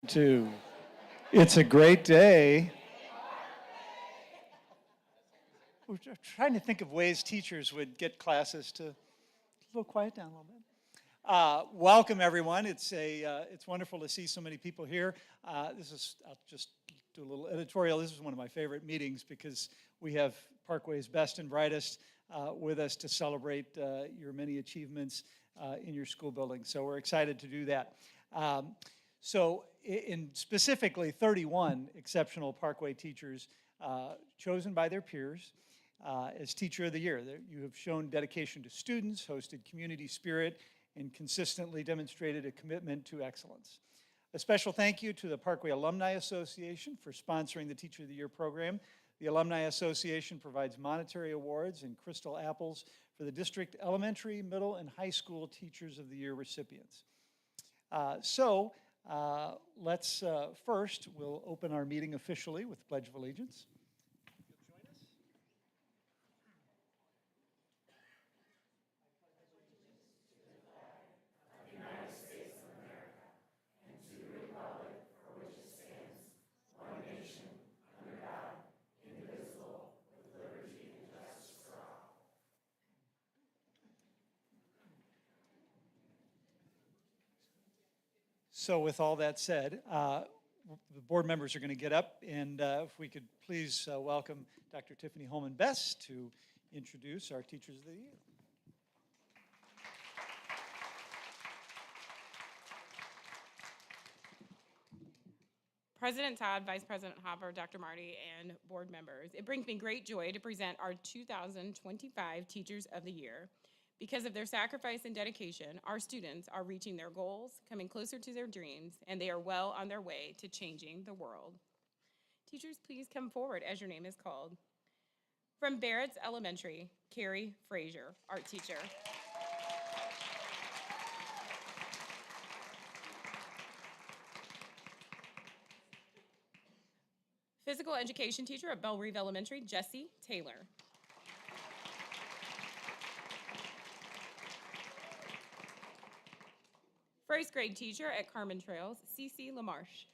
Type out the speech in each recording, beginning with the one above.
Two. It's a great day. We're trying to think of ways teachers would get classes to a little quiet down a little bit. Welcome, everyone. It's wonderful to see so many people here. I'll just do a little editorial. This is one of my favorite meetings because we have Parkway's best and brightest with us to celebrate your many achievements in your school building. So we're excited to do that. So in specifically 31 exceptional Parkway teachers chosen by their peers as Teacher of the Year. You have shown dedication to students, hosted community spirit, and consistently demonstrated a commitment to excellence. A special thank you to the Parkway Alumni Association for sponsoring the Teacher of the Year program. The Alumni Association provides monetary awards and crystal apples for the district elementary, middle, and high school Teachers of the Year recipients. Let's first, we'll open our meeting officially with the Pledge of Allegiance. So with all that said, the board members are going to get up, and if we could please welcome Dr. Tiffany Holman-Best to introduce our Teachers of the Year. President Todd, Vice President Hopper, Dr. Marty, and board members, it brings me great joy to present our 2025 Teachers of the Year. Because of their sacrifice and dedication, our students are reaching their goals, coming closer to their dreams, and they are well on their way to changing the world. Teachers, please come forward as your name is called. From Barrett's Elementary, Carrie Frazier, art teacher. Physical education teacher at Belle Reve Elementary, Jesse Taylor. First grade teacher at Carmen Trails, Cece LaMarche.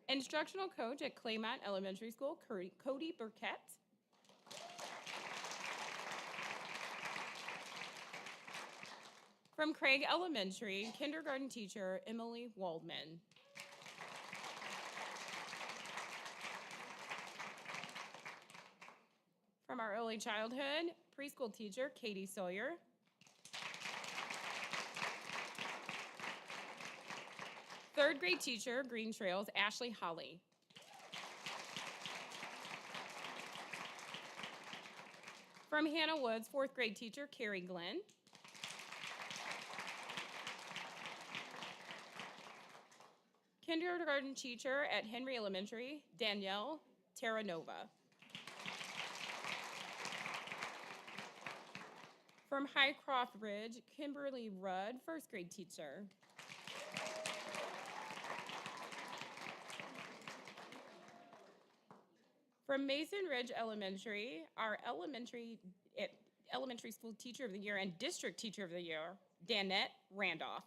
Instructional coach at Claymont Elementary School, Cody Burkett. From Craig Elementary, kindergarten teacher, Emily Waldman. From our early childhood, preschool teacher, Katie Sawyer. Third grade teacher, Green Trails, Ashley Holly. From Hannah Woods, fourth grade teacher, Carrie Glenn. Kindergarten teacher at Henry Elementary, Danielle Terranova. From Highcroft Ridge, Kimberly Rudd, first grade teacher. From Mason Ridge Elementary, our elementary school teacher of the year and district teacher of the year, Danette Randolph.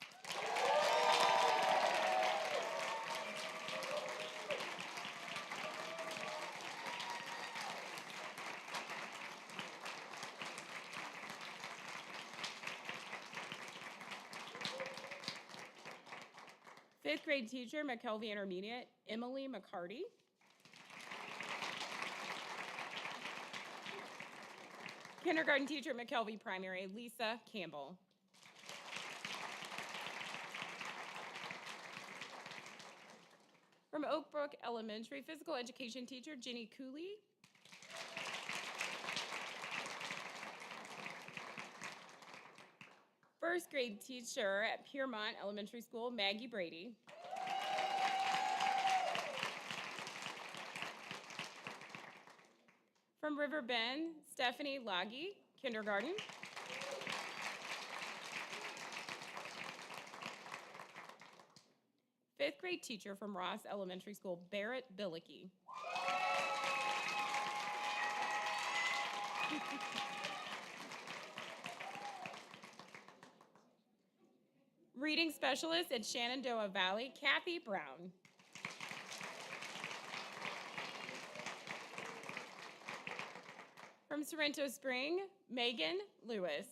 Fifth grade teacher, McKelvey Intermediate, Emily McCarty. Kindergarten teacher, McKelvey Primary, Lisa Campbell. From Oak Brook Elementary, physical education teacher, Jenny Cooley. First grade teacher at Piermont Elementary School, Maggie Brady. From River Bend, Stephanie Laggy, kindergarten. Fifth grade teacher from Ross Elementary School, Barrett Billicky. Reading Specialist at Shenandoah Valley, Kathy Brown. From Sorrento Spring, Megan Lewis.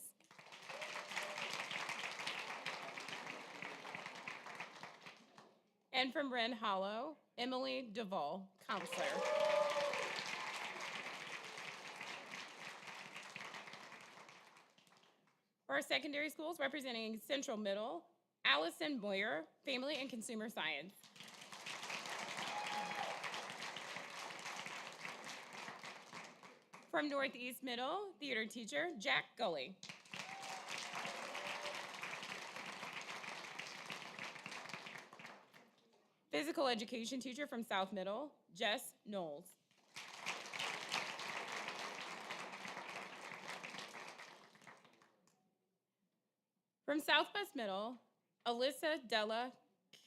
And from Wren Hollow, Emily Duvall, counselor. For our secondary schools, representing Central Middle, Allison Boyer, Family and Consumer Science. From Northeast Middle, theater teacher, Jack Gully. Physical education teacher from South Middle, Jess Knowles. From Southwest Middle, Alyssa Della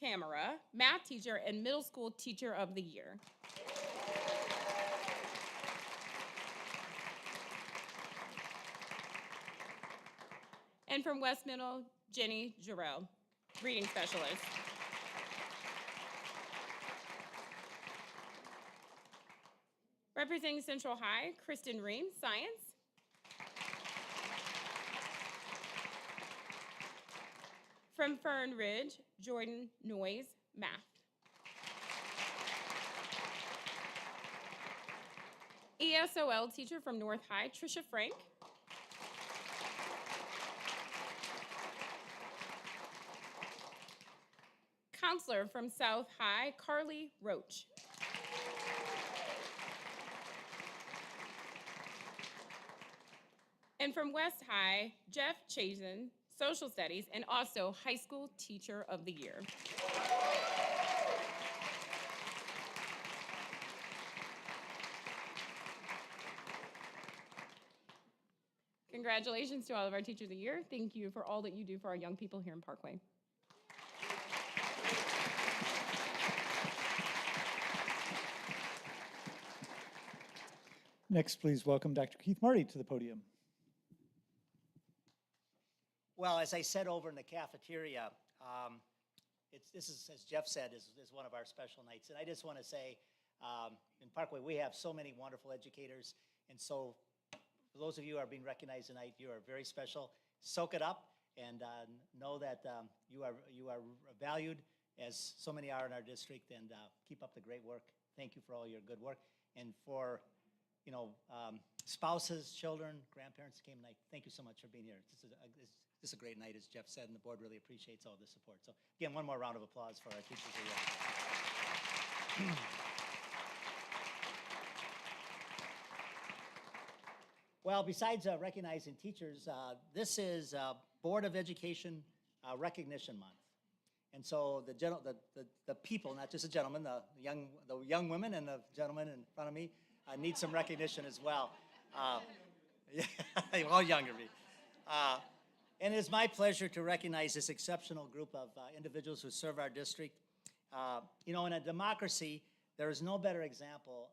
Camera, math teacher and middle school teacher of the year. And from West Middle, Jenny Jarrell, reading specialist. Representing Central High, Kristen Ream, science. From Fern Ridge, Jordan Noyes, math. ESOL teacher from North High, Trisha Frank. Counselor from South High, Carly Roach. And from West High, Jeff Chazen, social studies, and also high school teacher of the year. Congratulations to all of our teachers of the year. Thank you for all that you do for our young people here in Parkway. Next, please welcome Dr. Keith Marty to the podium. Well, as I said over in the cafeteria, this is, as Jeff said, is one of our special nights. And I just want to say, in Parkway, we have so many wonderful educators. And so for those of you who are being recognized tonight, you are very special. Soak it up and know that you are valued, as so many are in our district, and keep up the great work. Thank you for all your good work. And for spouses, children, grandparents who came tonight, thank you so much for being here. This is a great night, as Jeff said, and the board really appreciates all the support. So again, one more round of applause for our teachers here. Well, besides recognizing teachers, this is Board of Education Recognition Month. And so the people, not just the gentlemen, the young women and the gentlemen in front of me need some recognition as well. Yeah, all younger me. And it is my pleasure to recognize this exceptional group of individuals who serve our district. In a democracy, there is no better example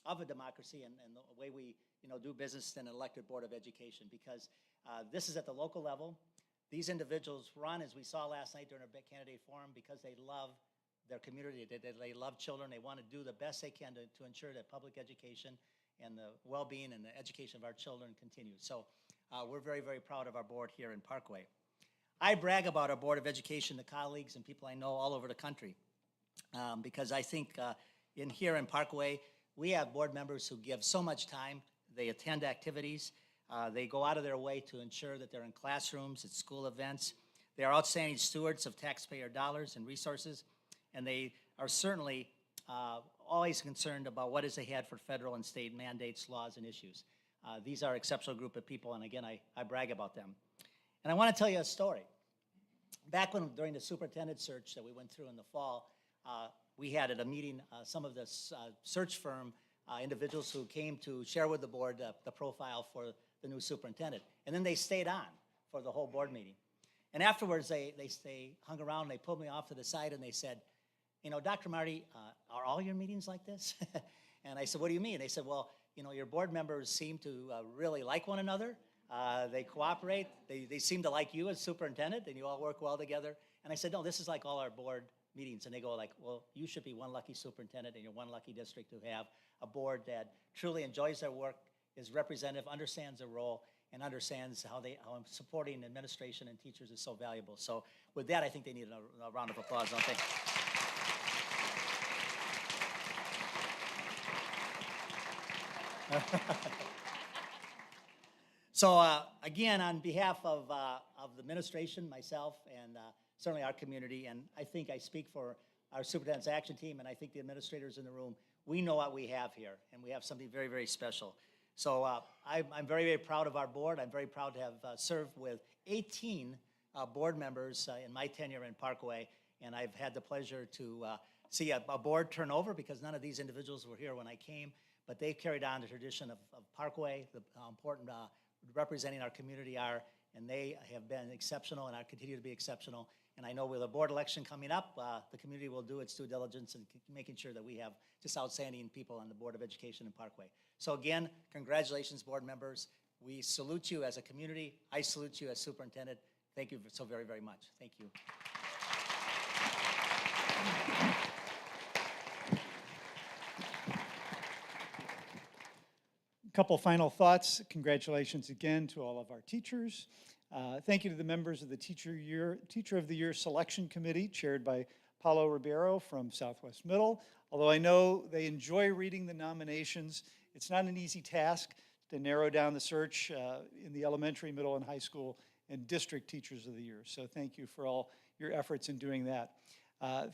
of a democracy and the way we do business than an elected Board of Education, because this is at the local level. These individuals run, as we saw last night during our candidate forum, because they love their community, they love children, they want to do the best they can to ensure that public education and the well-being and the education of our children continues. So we're very, very proud of our board here in Parkway. I brag about our Board of Education to colleagues and people I know all over the country, because I think here in Parkway, we have board members who give so much time. They attend activities. They go out of their way to ensure that they're in classrooms, at school events. They are outstanding stewards of taxpayer dollars and resources, and they are certainly always concerned about what is ahead for federal and state mandates, laws, and issues. These are an exceptional group of people, and again, I brag about them. And I want to tell you a story. Back during the superintendent search that we went through in the fall, we had at a meeting some of the search firm individuals who came to share with the board the profile for the new superintendent. And then they stayed on for the whole board meeting. And afterwards, they hung around, they pulled me off to the side, and they said, Dr. Marty, are all your meetings like this? And I said, what do you mean? They said, well, your board members seem to really like one another. They cooperate. They seem to like you as superintendent, and you all work well together. And I said, no, this is like all our board meetings. And they go like, well, you should be one lucky superintendent, and you're one lucky district to have a board that truly enjoys their work, is representative, understands their role, and understands how supporting administration and teachers is so valuable. So with that, I think they need a round of applause, don't they? So again, on behalf of the administration, myself, and certainly our community, and I think I speak for our superintendent's action team, and I think the administrators in the room, we know what we have here, and we have something very, very special. So I'm very, very proud of our board. I'm very proud to have served with 18 board members in my tenure in Parkway, and I've had the pleasure to see a board turnover because none of these individuals were here when I came, but they've carried on the tradition of Parkway, how important representing our community are, and they have been exceptional and continue to be exceptional. And I know with a board election coming up, the community will do its due diligence in making sure that we have just outstanding people on the Board of Education in Parkway. So again, congratulations, board members. We salute you as a community. I salute you as superintendent. Thank you so very, very much. Thank you. Couple final thoughts. Congratulations again to all of our teachers. Thank you to the members of the Teacher of the Year Selection Committee, chaired by Paulo Ribeiro from Southwest Middle. Although I know they enjoy reading the nominations, it's not an easy task to narrow down the search in the elementary, middle, and high school and district Teachers of the Year. So thank you for all your efforts in doing that.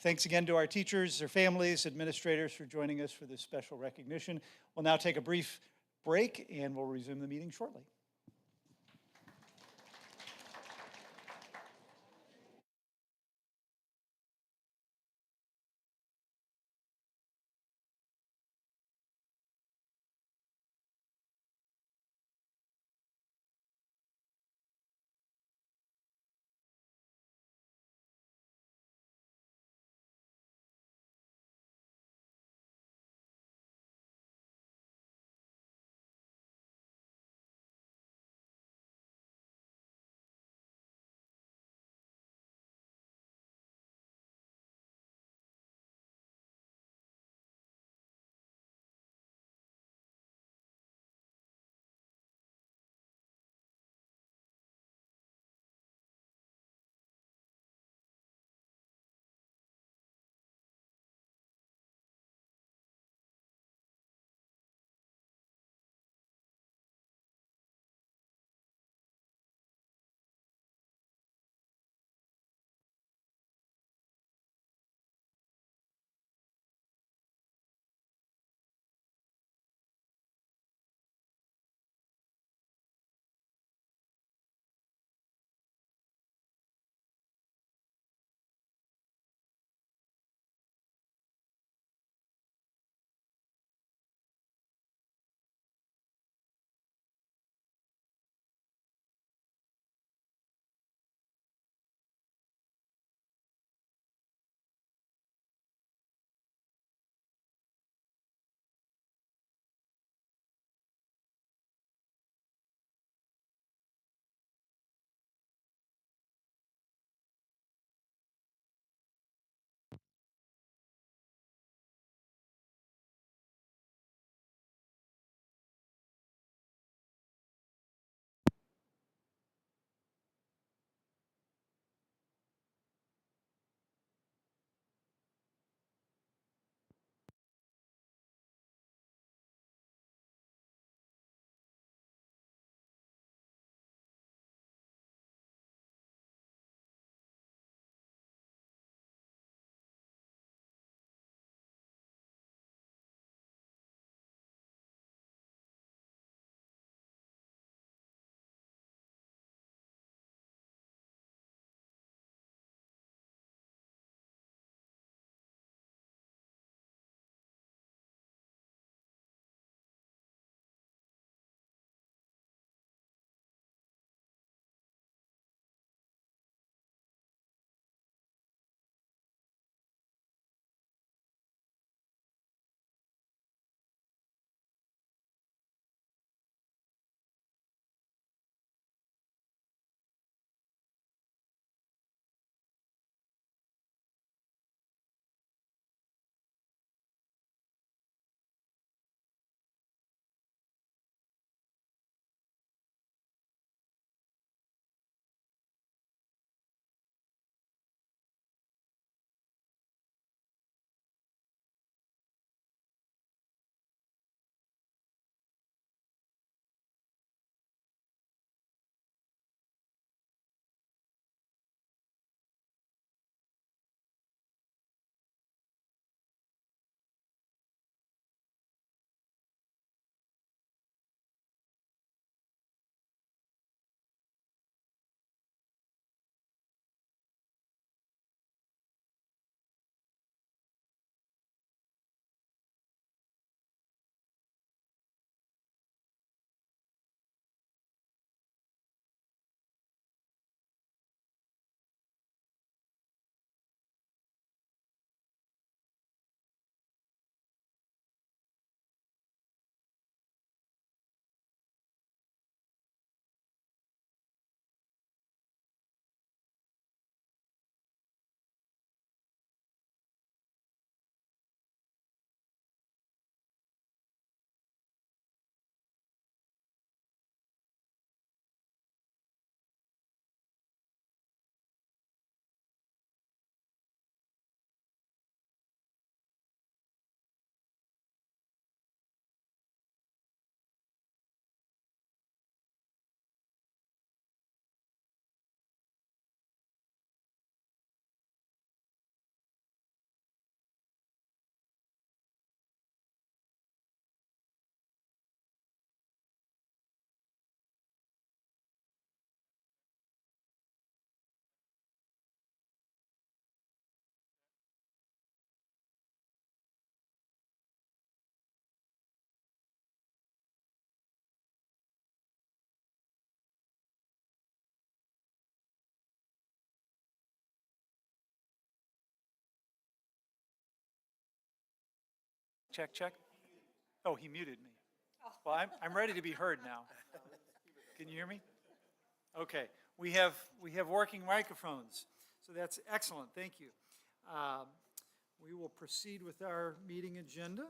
Thanks again to our teachers, their families, administrators for joining us for this special recognition. We'll now take a brief break and we'll resume the meeting shortly. Check, check. Oh, he muted me. Well, I'm ready to be heard now. Can you hear me? Okay, we have working microphones, so that's excellent, thank you. We will proceed with our meeting agenda.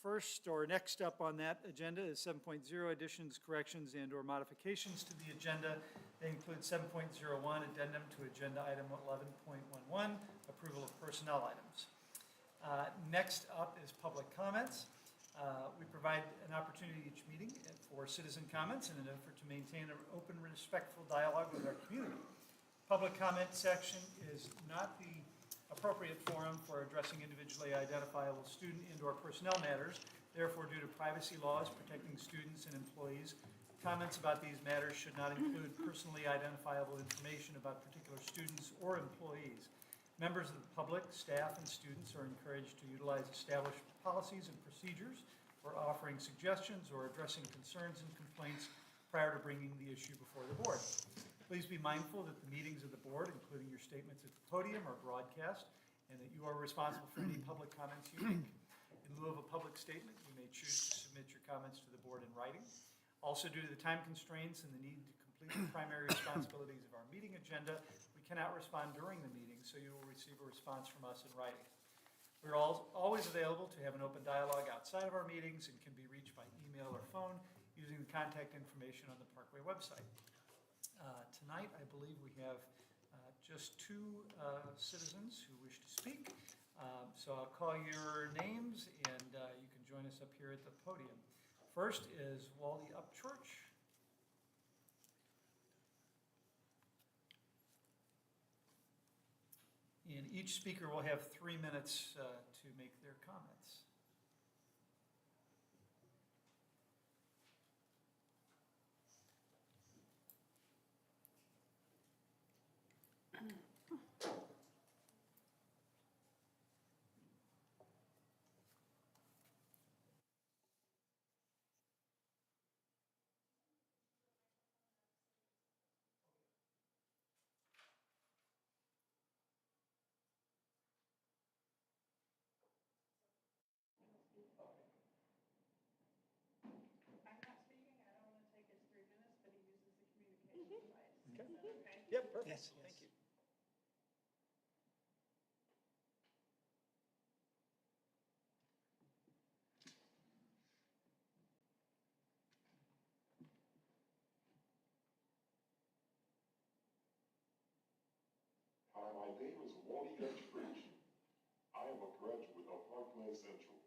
First, or next up on that agenda is 7.0, additions, corrections, and/or modifications to the agenda. They include 7.01, addendum to agenda item 11.11, approval of personnel items. Next up is public comments. We provide an opportunity each meeting for citizen comments in an effort to maintain an open, respectful dialogue with our community. Public comment section is not the appropriate forum for addressing individually identifiable student and/or personnel matters. Therefore, due to privacy laws protecting students and employees, comments about these matters should not include personally identifiable information about particular students or employees. Members of the public, staff, and students are encouraged to utilize established policies and procedures for offering suggestions or addressing concerns and complaints prior to bringing the issue before the board. Please be mindful that the meetings of the board, including your statements at the podium, are broadcast, and that you are responsible for any public comments you make. In lieu of a public statement, you may choose to submit your comments to the board in writing. Also, due to the time constraints and the need to complete the primary responsibilities of our meeting agenda, we cannot respond during the meeting, so you will receive a response from us in writing. We're always available to have an open dialogue outside of our meetings and can be reached by email or phone using the contact information on the Parkway website. Tonight, I believe we have just two citizens who wish to speak. So I'll call your names and you can join us up here at the podium. First is Wally Upchurch. And each speaker will have 3 minutes to make their comments. Yep, perfect. Yes, thank you. Hi, my name is Wally Upchurch. I am a graduate of Parkland Central.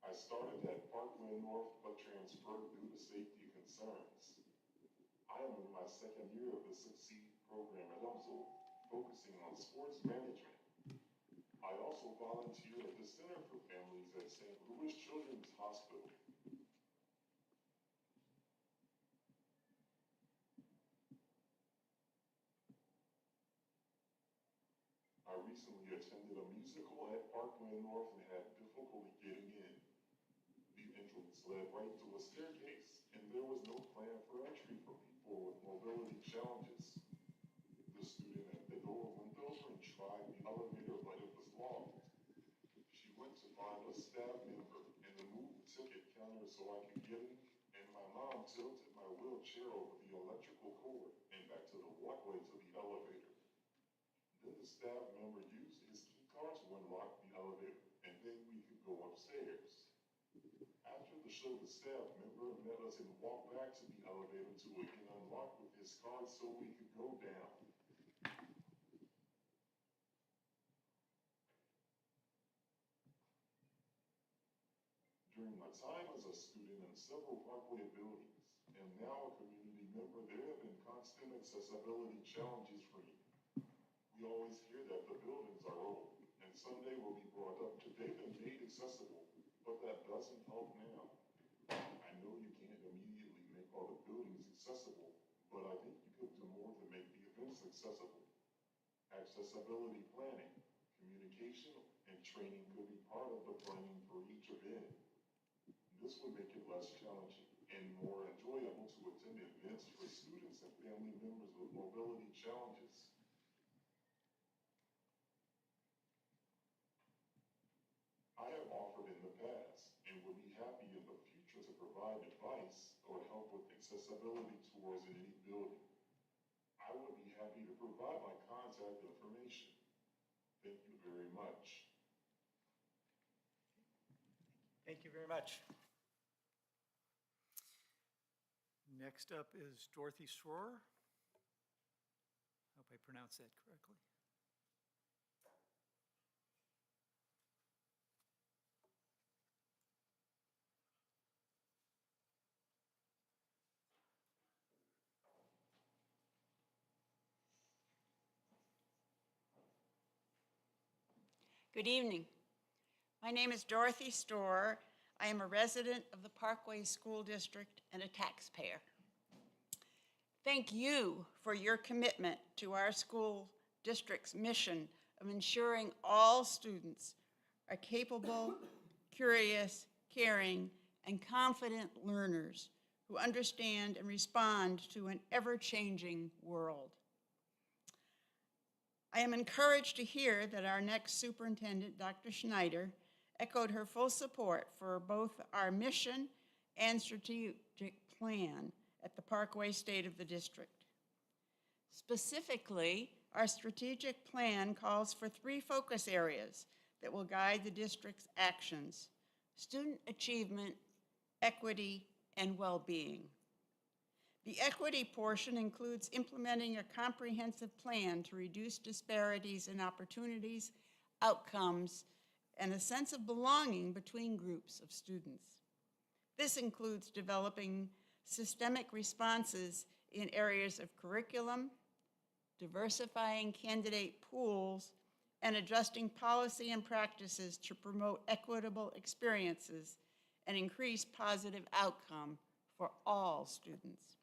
I started at Parkland North but transferred due to safety concerns. I am in my second year of the Succeed program at UMSL, focusing on sports management. I also volunteer at the Center for Families at St. Louis Children's Hospital. I recently attended a musical at Parkland North and had difficulty getting in. The entrance led right to a staircase, and there was no plan for entry for people with mobility challenges. The student at the door went over and tried the elevator, but it was locked. She went to find a staff member and removed the ticket counter so I could get in, and my mom tilted my wheelchair over the electrical cord and back to the walkway to the elevator. Then the staff member used his key card to unlock the elevator, and then we could go upstairs. After the show, the staff member met us and walked back to the elevator to again unlock with his card so we could go down. During my time as a student in several Parkway buildings, and now a community member, there have been constant accessibility challenges for me. We always hear that the buildings are old, and someday will be brought up to date and made accessible, but that doesn't help now. I know you can't immediately make all the buildings accessible, but I think you could do more to make the events accessible. Accessibility planning, communication, and training could be part of the planning for each event. This would make it less challenging and more enjoyable to attend events for students and family members with mobility challenges. I have accessibility tours in any building. I would be happy to provide my contact information. Thank you very much. Thank you very much. Next up is Dorothy Schroer. Hope I pronounced that correctly. Good evening. My name is Dorothy Storer. I am a resident of the Parkway School District and a taxpayer. Thank you for your commitment to our school district's mission of ensuring all students are capable, curious, caring, and confident learners who understand and respond to an ever-changing world. I am encouraged to hear that our next superintendent, Dr. Schneider, echoed her full support for both our mission and strategic plan at the Parkway State of the District. Specifically, our strategic plan calls for 3 focus areas that will guide the district's actions: student achievement, equity, and well-being. The equity portion includes implementing a comprehensive plan to reduce disparities in opportunities, outcomes, and a sense of belonging between groups of students. This includes developing systemic responses in areas of curriculum, diversifying candidate pools, and adjusting policy and practices to promote equitable experiences and increase positive outcome for all students.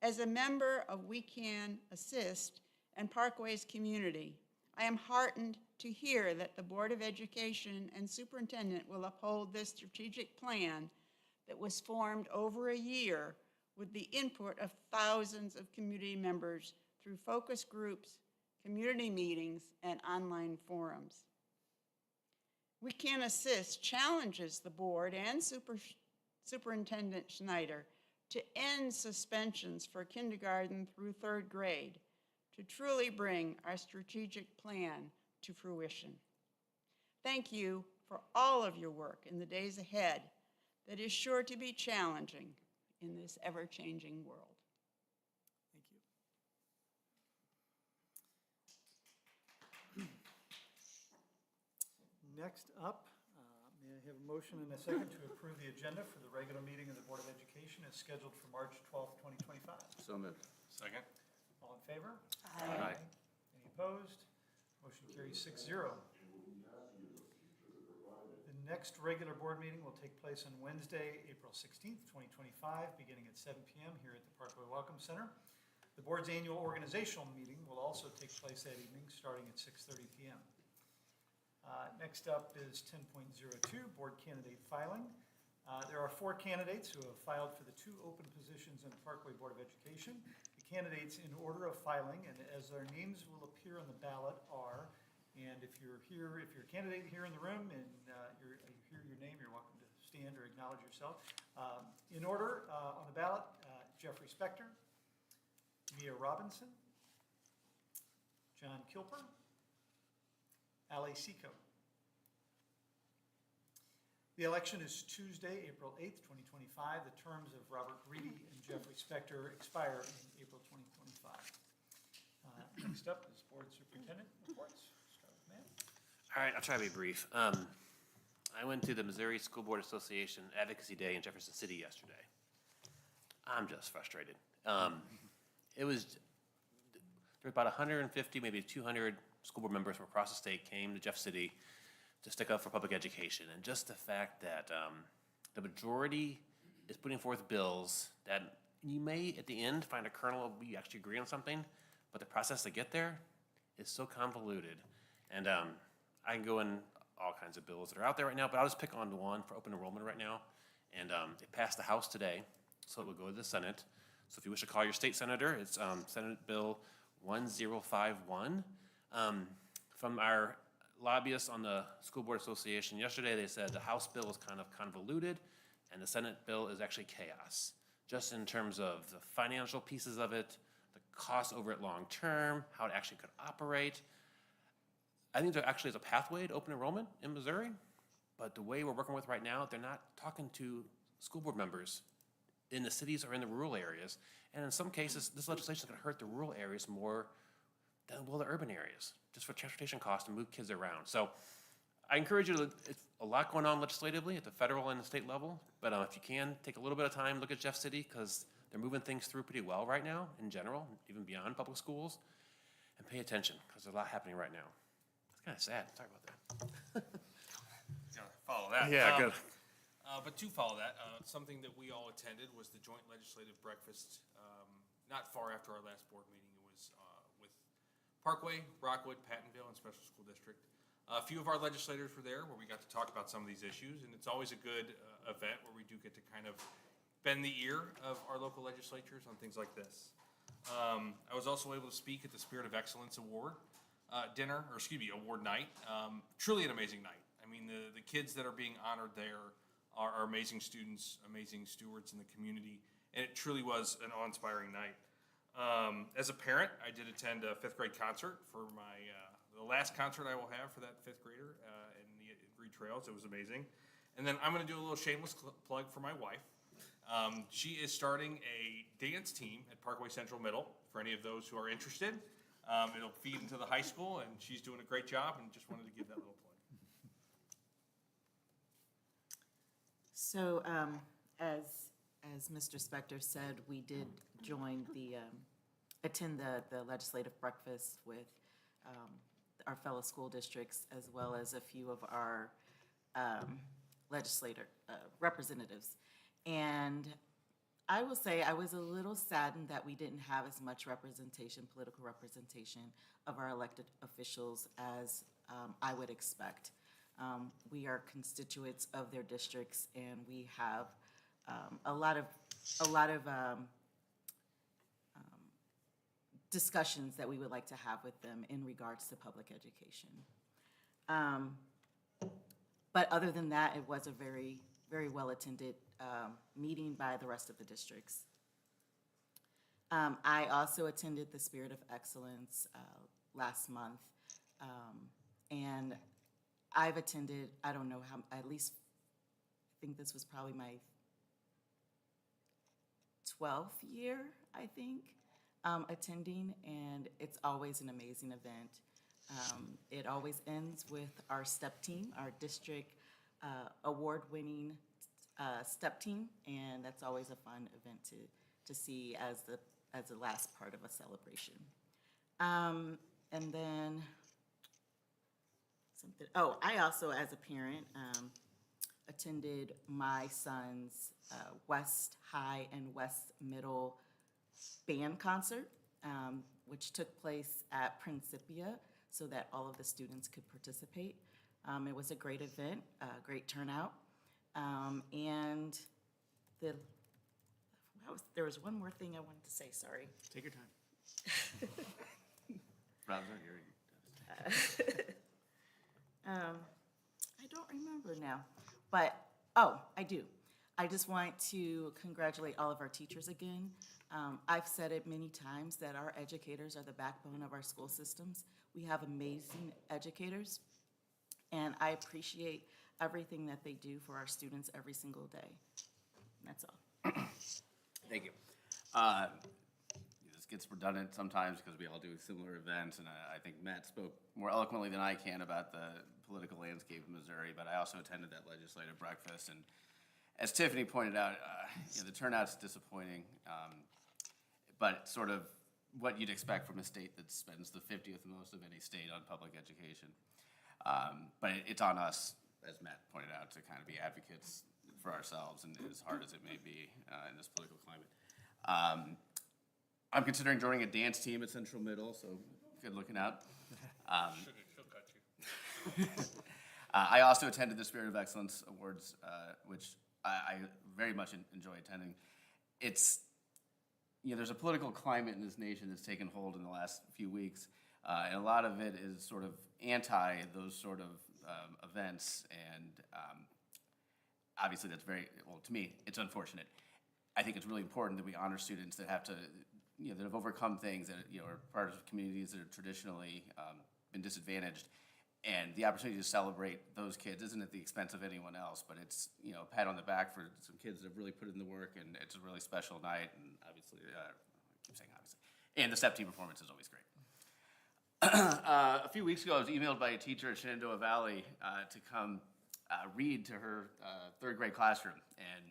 As a member of We Can Assist and Parkway's community, I am heartened to hear that the Board of Education and Superintendent will uphold this strategic plan that was formed over a year with the input of thousands of community members through focus groups, community meetings, and online forums. We Can Assist challenges the board and Superintendent Schneider to end suspensions for kindergarten through 3rd grade, to truly bring our strategic plan to fruition. Thank you for all of your work in the days ahead that is sure to be challenging in this ever-changing world. Thank you. Next up, may I have a motion and a second to approve the agenda for the regular meeting of the Board of Education as scheduled for March 12th, 2025? So moved. Second. All in favor? Aye. Any opposed? Motion carries 6-0. The next regular board meeting will take place on Wednesday, April 16th, 2025, beginning at 7 p.m. here at the Parkway Welcome Center. The board's annual organizational meeting will also take place that evening, starting at 6:30 p.m. Next up is 10.02, board candidate filing. There are 4 candidates who have filed for the 2 open positions in the Parkway Board of Education. The candidates in order of filing, and as their names will appear on the ballot, are, and if you're a candidate here in the room and you hear your name, you're welcome to stand or acknowledge yourself. In order, on the ballot, Jeffrey Spector, Mia Robinson, John Kilper, Ali Seco. The election is Tuesday, April 8th, 2025. The terms of Robert Reedy and Jeffrey Spector expire in April 2025. Next up is Board Superintendent reports. Start with Matt. All right, I'll try to be brief. I went to the Missouri School Board Association Advocacy Day in Jefferson City yesterday. I'm just frustrated. There were about 150, maybe 200 school board members from across the state came to Jeff City to stick up for public education. And just the fact that the majority is putting forth bills that you may, at the end, find a kernel of we actually agree on something, but the process to get there is so convoluted. And I can go in all kinds of bills that are out there right now, but I'll just pick on one for open enrollment right now. And it passed the House today, so it will go to the Senate. So if you wish to call your state senator, it's Senate Bill 1051. From our lobbyists on the School Board Association yesterday, they said the House bill is kind of convoluted and the Senate bill is actually chaos. just in terms of the financial pieces of it, the cost over it long-term, how it actually could operate. I think there actually is a pathway to open enrollment in Missouri, but the way we're working with right now, they're not talking to school board members in the cities or in the rural areas. And in some cases, this legislation is gonna hurt the rural areas more than will the urban areas, just for transportation costs and move kids around. So I encourage you to, it's a lot going on legislatively at the federal and the state level, but if you can, take a little bit of time, look at Jeff City, because they're moving things through pretty well right now in general, even beyond public schools, and pay attention, because there's a lot happening right now. It's kind of sad, sorry about that. Gonna follow that. Yeah, good. But to follow that, something that we all attended was the joint legislative breakfast, not far after our last board meeting. It was with Parkway, Rockwood, Pattonville, and Special School District. A few of our legislators were there where we got to talk about some of these issues, and it's always a good event where we do get to kind of bend the ear of our local legislatures on things like this. I was also able to speak at the Spirit of Excellence Award award night. Truly an amazing night. I mean, the kids that are being honored there are amazing students, amazing stewards in the community, and it truly was an awe-inspiring night. As a parent, I did attend a fifth grade concert for the last concert I will have for that fifth grader in the Reed Trails. It was amazing. And then I'm going to do a little shameless plug for my wife. She is starting a dance team at Parkway Central Middle for any of those who are interested. It'll feed into the high school, and she's doing a great job, and just wanted to give that little plug. So, as Mr. Spector said, we did join attend the legislative breakfast with our fellow school districts, as well as a few of our representatives. And I will say I was a little saddened that we didn't have as much political representation of our elected officials as I would expect. We are constituents of their districts, and we have a lot of discussions that we would like to have with them in regards to public education. But other than that, it was a very, very well-attended meeting by the rest of the districts. I also attended the Spirit of Excellence last month, and I've attended, I don't know how, at least, I think this was probably my 12th year, I think, attending, and it's always an amazing event. It always ends with our STEP team, our district award-winning STEP team, and that's always a fun event to see as the last part of a celebration. And then I also, as a parent, attended my son's West High and West Middle band concert, which took place at Principia, so that all of the students could participate. It was a great event, great turnout, and there was one more thing I wanted to say, sorry. Take your time. I don't remember now, but, I do. I just want to congratulate all of our teachers again. I've said it many times that our educators are the backbone of our school systems. We have amazing educators, and I appreciate everything that they do for our students every single day. That's all. Thank you. This gets redundant sometimes because we all do similar events, and I think Matt spoke more eloquently than I can about the political landscape of Missouri, but I also attended that legislative breakfast, and as Tiffany pointed out, the turnout's disappointing, but sort of what you'd expect from a state that spends the 50th most of any state on public education. But it's on us, as Matt pointed out, to kind of be advocates for ourselves, and as hard as it may be in this political climate. I'm considering joining a dance team at Central Middle, so good looking out. She'll cut you. I also attended the Spirit of Excellence Awards, which I very much enjoy attending. It's, there's a political climate in this nation that's taken hold in the last few weeks, and a lot of it is sort of anti those sort of events, and obviously that's to me, it's unfortunate. I think it's really important that we honor students that have to, that have overcome things that, are part of communities that have traditionally been disadvantaged. And the opportunity to celebrate those kids isn't at the expense of anyone else, but it's, a pat on the back for some kids that have really put in the work, and it's a really special night, and obviously, I keep saying obviously. And the STEP team performance is always great. A few weeks ago, I was emailed by a teacher at Shenandoah Valley to come read to her third grade classroom. And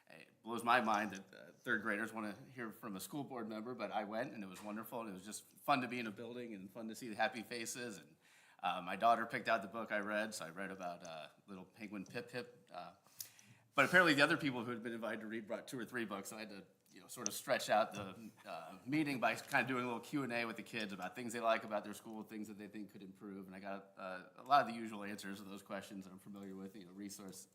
it blows my mind that third graders want to hear from a school board member, but I went, and it was wonderful, and it was just fun to be in a building and fun to see the happy faces. And my daughter picked out the book I read, so I read about little penguin Pip Pip. But apparently the other people who had been invited to read brought 2 or 3 books, so I had to sort of stretch out the meeting by kind of doing a little Q&A with the kids about things they like about their school, things that they think could improve, and I got a lot of the usual answers to those questions that I'm familiar with,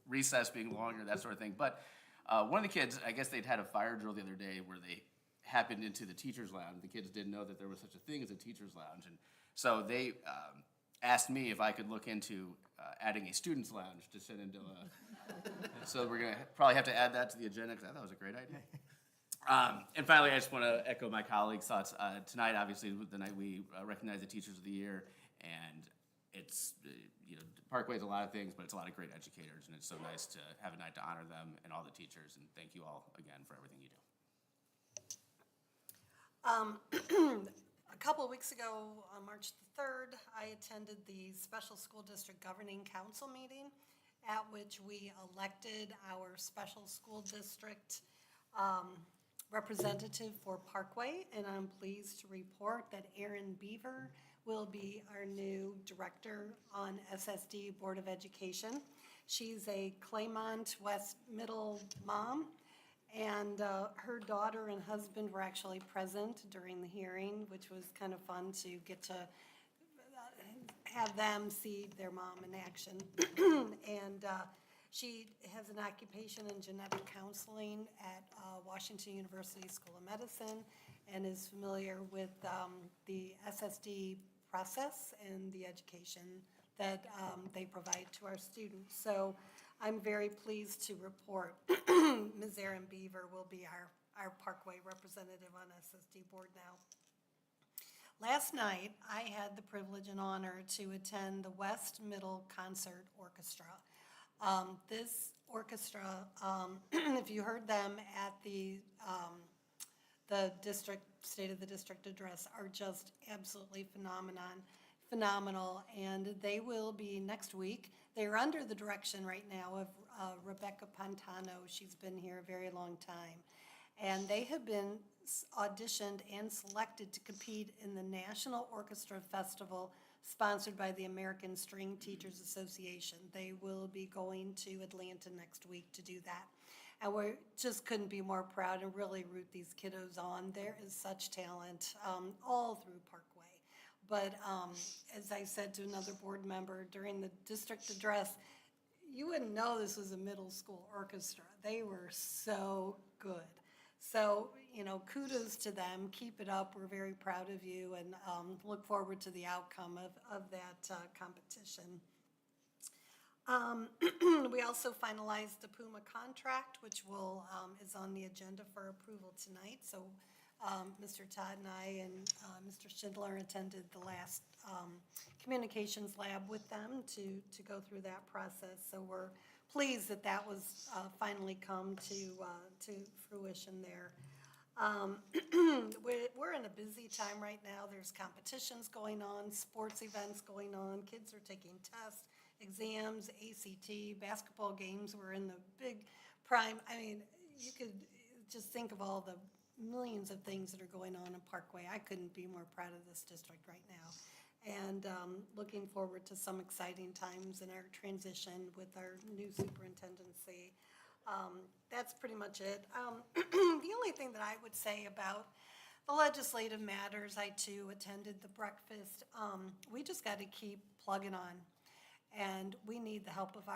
recess being longer, that sort of thing. But one of the kids, I guess they'd had a fire drill the other day where they happened into the teacher's lounge. The kids didn't know that there was such a thing as a teacher's lounge, and so they asked me if I could look into adding a student's lounge to Shenandoah. So we're going to probably have to add that to the agenda, because I thought it was a great idea. And finally, I just want to echo my colleagues' thoughts. Tonight, obviously, the night we recognize the Teachers of the Year, and it's, Parkway's a lot of things, but it's a lot of great educators, and it's so nice to have a night to honor them and all the teachers, and thank you all again for everything you do. A couple of weeks ago, on March the 3rd, I attended the Special School District Governing Council meeting, at which we elected our special school district representative for Parkway, and I'm pleased to report that Erin Beaver will be our new director on SSD Board of Education. She's a Claymont West Middle mom, and her daughter and husband were actually present during the hearing, which was kind of fun to get to have them see their mom in action. And she has an occupation in genetic counseling at Washington University School of Medicine, and is familiar with the SSD process and the education that they provide to our students. So I'm very pleased to report Ms. Erin Beaver will be our Parkway representative on SSD board now. Last night, I had the privilege and honor to attend the West Middle Concert Orchestra. This orchestra, if you heard them at the district, State of the District address, are just absolutely phenomenal, and they will be next week. They're under the direction right now of Rebecca Pantano. She's been here a very long time, and they have been auditioned and selected to compete in the National Orchestra Festival sponsored by the American String Teachers Association. They will be going to Atlanta next week to do that. And we just couldn't be more proud and really root these kiddos on. There is such talent all through Parkway. But as I said to another board member during the district address, you wouldn't know this was a middle school orchestra. They were so good. So, kudos to them. Keep it up. We're very proud of you, and look forward to the outcome of that competition. We also finalized the Puma contract, which is on the agenda for approval tonight. So Mr. Todd and I and Mr. Schindler attended the last communications lab with them to go through that process. So we're pleased that was finally come to fruition there. We're in a busy time right now. There's competitions going on, sports events going on, kids are taking tests, exams, ACT, basketball games. We're in the big prime. I mean, you could just think of all the millions of things that are going on in Parkway. I couldn't be more proud of this district right now. And looking forward to some exciting times in our transition with our new superintendency. That's pretty much it. The only thing that I would say about the legislative matters, I too attended the breakfast. We just got to keep plugging on, and we need the help of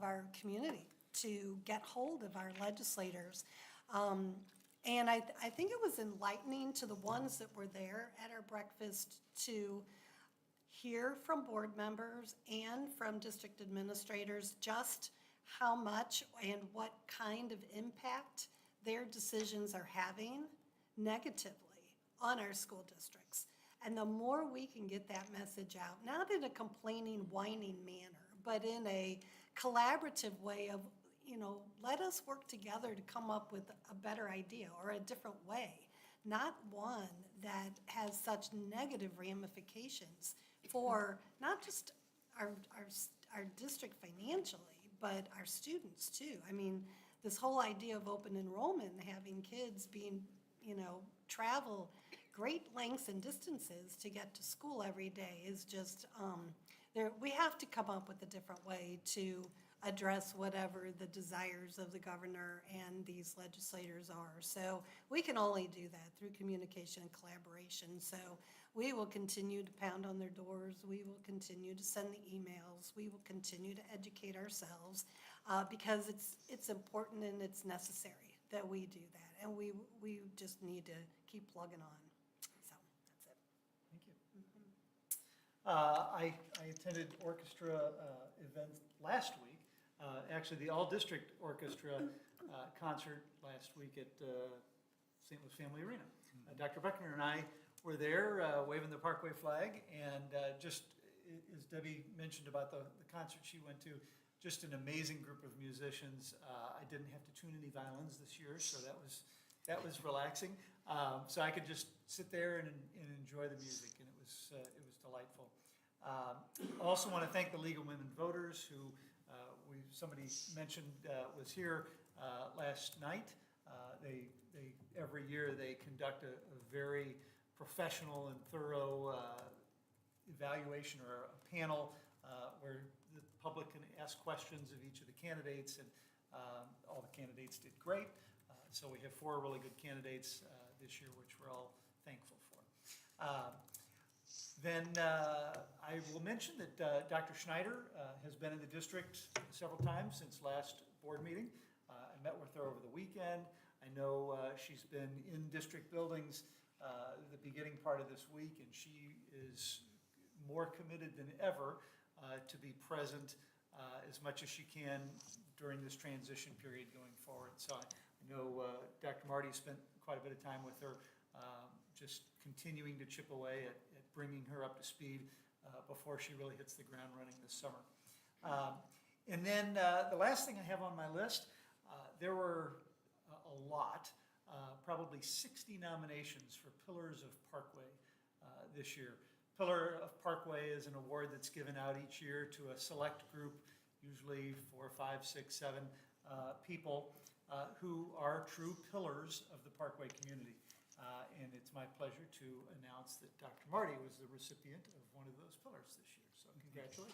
our community to get hold of our legislators. And I think it was enlightening to the ones that were there at our breakfast to hear from board members and from district administrators just how much and what kind of impact their decisions are having negatively on our school districts. And the more we can get that message out, not in a complaining, whining manner, but in a collaborative way of, let us work together to come up with a better idea or a different way, not one that has such negative ramifications for not just our district financially, but our students too. I mean, this whole idea of open enrollment and having kids being, travel great lengths and distances to get to school every day is just, we have to come up with a different way to address whatever the desires of the governor and these legislators are. So we can only do that through communication and collaboration. So we will continue to pound on their doors. We will continue to send the emails. We will continue to educate ourselves because it's important and it's necessary that we do that. And we just need to keep plugging on. So that's it. Thank you. I attended orchestra events last week. Actually, the all-district orchestra concert last week at St. Louis Family Arena. Dr. Buckner and I were there waving the Parkway flag, and just as Debbie mentioned about the concert she went to, just an amazing group of musicians. I didn't have to tune any violins this year, so that was relaxing. So I could just sit there and enjoy the music, and it was delightful. I also want to thank the League of Women Voters, who somebody mentioned was here last night. They every year they conduct a very professional and thorough evaluation or a panel where the public can ask questions of each of the candidates, and all the candidates did great. So we have 4 really good candidates this year, which we're all thankful for. Then I will mention that Dr. Schneider has been in the district several times since last board meeting. I met with her over the weekend. I know she's been in district buildings the beginning part of this week, and she is more committed than ever to be present as much as she can during this transition period going forward. So I know Dr. Marty spent quite a bit of time with her, just continuing to chip away at bringing her up to speed before she really hits the ground running this summer. And then the last thing I have on my list, there were a lot, probably 60 nominations for Pillars of Parkway this year. Pillar of Parkway is an award that's given out each year to a select group, usually 4, 5, 6, 7 people who are true pillars of the Parkway community. And it's my pleasure to announce that Dr. Marty was the recipient of one of those pillars this year. So congratulations.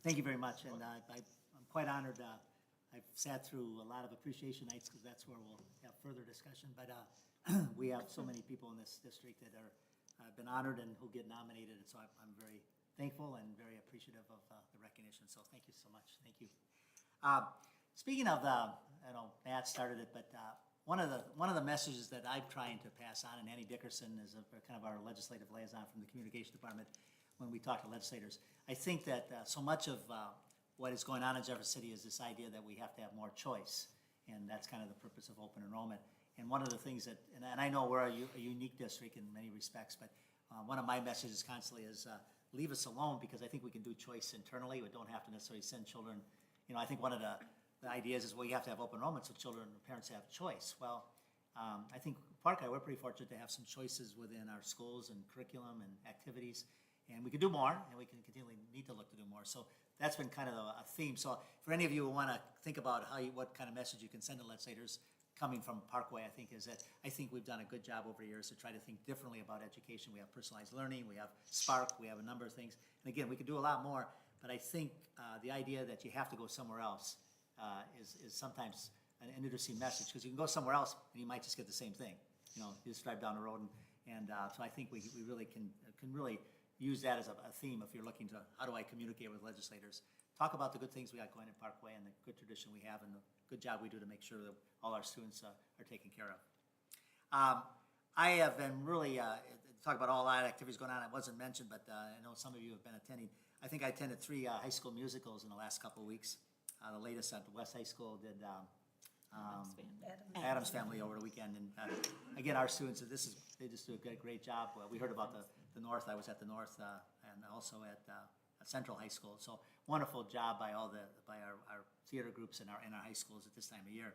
Thank you very much, and I'm quite honored. I've sat through a lot of appreciation nights because that's where we'll have further discussion, but we have so many people in this district that have been honored and who get nominated, and so I'm very thankful and very appreciative of the recognition, so thank you so much. Thank you. Speaking of Matt started it, but one of the messages that I'm trying to pass on, and Annie Dickerson is kind of our legislative liaison from the communication department when we talk to legislators. I think that so much of what is going on in Jefferson City is this idea that we have to have more choice, and that's kind of the purpose of open enrollment. And one of the things that, and I know we're a unique district in many respects, but one of my messages constantly is leave us alone, because I think we can do choice internally. We don't have to necessarily send children. I think one of the ideas is, well, you have to have open enrollment so children and parents have choice. Well, I think Parkway, we're pretty fortunate to have some choices within our schools and curriculum and activities, and we can do more, and we can continually need to look to do more. So that's been kind of a theme. So for any of you who want to think about what kind of message you can send to legislators coming from Parkway, I think we've done a good job over the years to try to think differently about education. We have personalized learning, we have Spark, we have a number of things. And again, we could do a lot more, but I think the idea that you have to go somewhere else is sometimes an interesting message, because you can go somewhere else and you might just get the same thing. You just drive down the road, and so I think we really can really use that as a theme if you're looking to, how do I communicate with legislators? Talk about the good things we got going in Parkway and the good tradition we have and the good job we do to make sure that all our students are taken care of. I have been really, talk about all that activities going on, it wasn't mentioned, but I know some of you have been attending. I think I attended 3 high school musicals in the last couple of weeks. The latest at the West High School did Adam's Family over the weekend. And again, our students, they just do a great job. We heard about the North. I was at the North and also at Central High School. So wonderful job by our theater groups in our high schools at this time of year.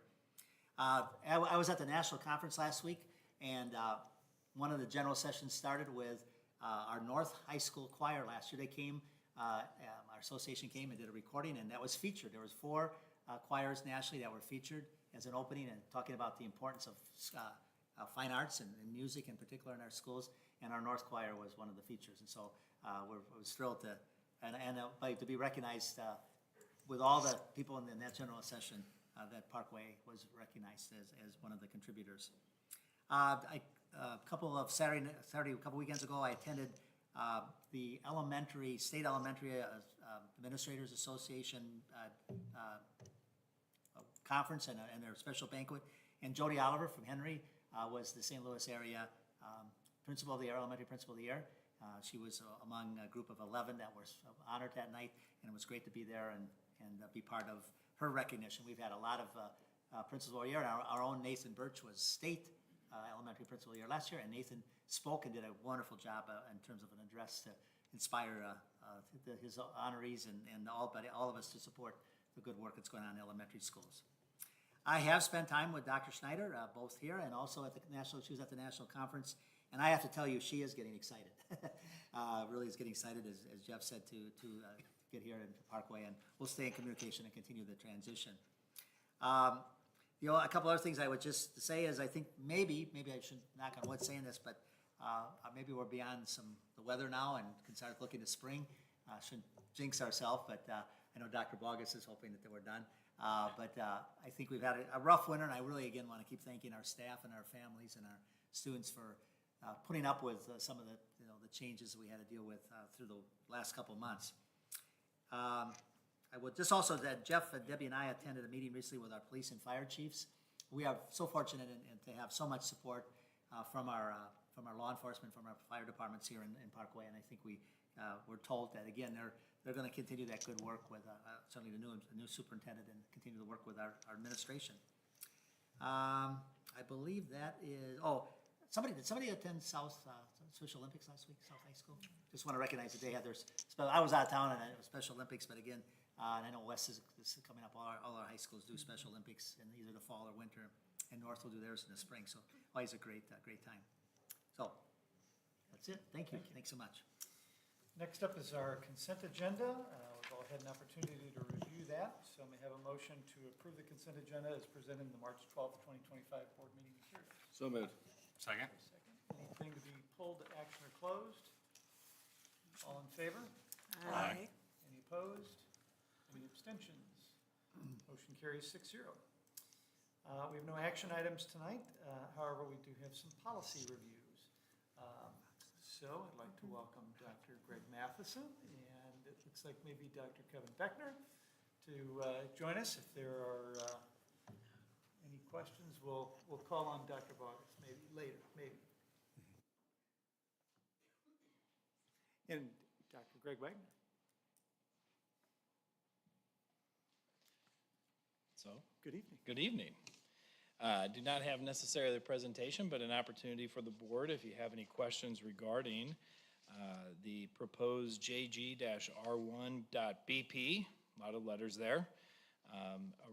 I was at the national conference last week, and one of the general sessions started with our North High School choir last year. They came, our association came and did a recording, and that was featured. There was 4 choirs nationally that were featured as an opening and talking about the importance of fine arts and music in particular in our schools, and our North Choir was one of the features. And so I was thrilled to be recognized with all the people in that general session that Parkway was recognized as one of the contributors. A couple weekends ago, I attended the State Elementary Administrators Association conference and their special banquet. And Jody Oliver from Henry was the St. Louis area Principal of the Year, Elementary Principal of the Year. She was among a group of 11 that were honored that night, and it was great to be there and be part of her recognition. We've had a lot of Principals of the Year, and our own Nathan Birch was State Elementary Principal of the Year last year, and Nathan spoke and did a wonderful job in terms of an address to inspire his honorees and all of us to support the good work that's going on in elementary schools. I have spent time with Dr. Schneider, both here and also at the she was at the national conference, and I have to tell you, she is getting excited. Really is getting excited, as Jeff said, to get here into Parkway, and we'll stay in communication and continue the transition. A couple other things I would just say is I think maybe I should knock on wood saying this, but maybe we're beyond the weather now and can start looking to spring. Shouldn't jinx ourselves, but I know Dr. Bogus is hoping that we're done. But I think we've had a rough winter, and I really, again, want to keep thanking our staff and our families and our students for putting up with some of the changes that we had to deal with through the last couple of months. I would just also that Jeff and Debbie and I attended a meeting recently with our police and fire chiefs. We are so fortunate to have so much support from our law enforcement, from our fire departments here in Parkway, and I think we're told that again they're going to continue that good work with certainly the new superintendent and continue to work with our administration. I believe that is did somebody attend South Special Olympics last week, South High School? Just want to recognize that they had I was out of town and it was Special Olympics, but again, and I know West is coming up. All our high schools do Special Olympics in either the fall or winter, and North will do theirs in the spring. So always a great time. So that's it. Thank you. Thanks so much. Next up is our consent agenda. We've all had an opportunity to review that, so may I have a motion to approve the consent agenda as presented in the March 12th, 2025 board meeting materials. So moved. Second. Anything to be pulled to action or closed? All in favor? Aye. Any opposed? Any abstentions? Motion carries 6-0. We have no action items tonight. However, we do have some policy reviews. So I'd like to welcome Dr. Greg Matheson, and it looks like maybe Dr. Kevin Beckner to join us. If there are any questions, we'll call on Dr. Bogus maybe later, maybe. And Dr. Greg Wagner. So, Good evening. good evening. Do not have necessarily a presentation, but an opportunity for the board if you have any questions regarding the proposed JG-R1.BP, a lot of letters there,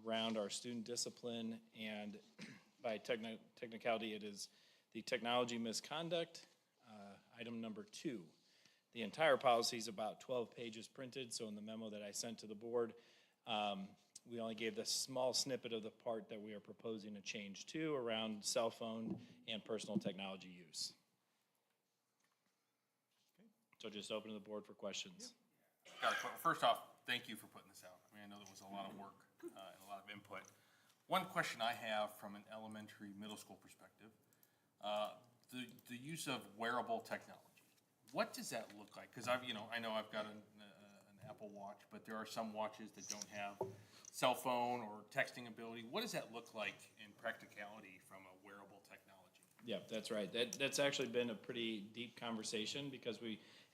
around our student discipline, and by technicality, it is the technology misconduct, item number 2. The entire policy is about 12 pages printed, so in the memo that I sent to the board, we only gave the small snippet of the part that we are proposing a change to around cell phone and personal technology use. Okay. So just open to the board for questions. First off, thank you for putting this out. I mean, I know there was a lot of work and a lot of input. One question I have from an elementary, middle school perspective, the use of wearable technology. What does that look like? Because I know I've got an Apple Watch, but there are some watches that don't have cell phone or texting ability. What does that look like in practicality from a wearable technology? Yep, that's right. That's actually been a pretty deep conversation because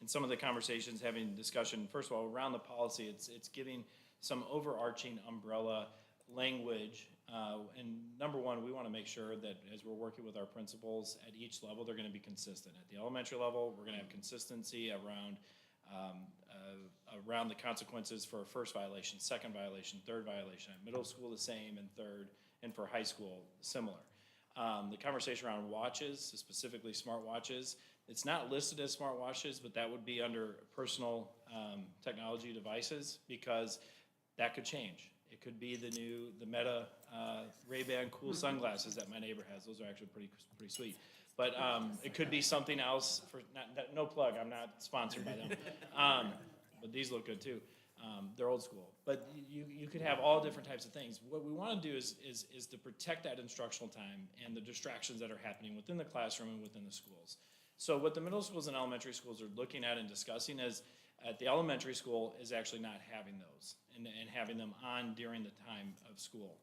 in some of the conversations, having discussion, first of all, around the policy, it's giving some overarching umbrella language. And number one, we want to make sure that as we're working with our principals at each level, they're going to be consistent. At the elementary level, we're going to have consistency around the consequences for a first violation, second violation, third violation. At middle school, the same, and third, and for high school, similar. The conversation around watches, specifically smart watches, it's not listed as smart watches, but that would be under personal technology devices because that could change. It could be the Meta Ray-Ban cool sunglasses that my neighbor has. Those are actually pretty sweet. But it could be something else. No plug. I'm not sponsored by them. But these look good too. They're old school. But you could have all different types of things. What we want to do is to protect that instructional time and the distractions that are happening within the classroom and within the schools. So what the middle schools and elementary schools are looking at and discussing is at the elementary school is actually not having those and having them on during the time of school.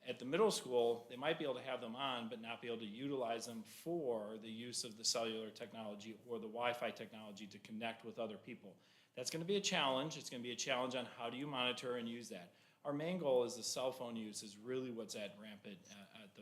At the middle school, they might be able to have them on, but not be able to utilize them for the use of the cellular technology or the Wi-Fi technology to connect with other people. That's going to be a challenge. It's going to be a challenge on how do you monitor and use that. Our main goal is the cell phone use is really what's at rampant at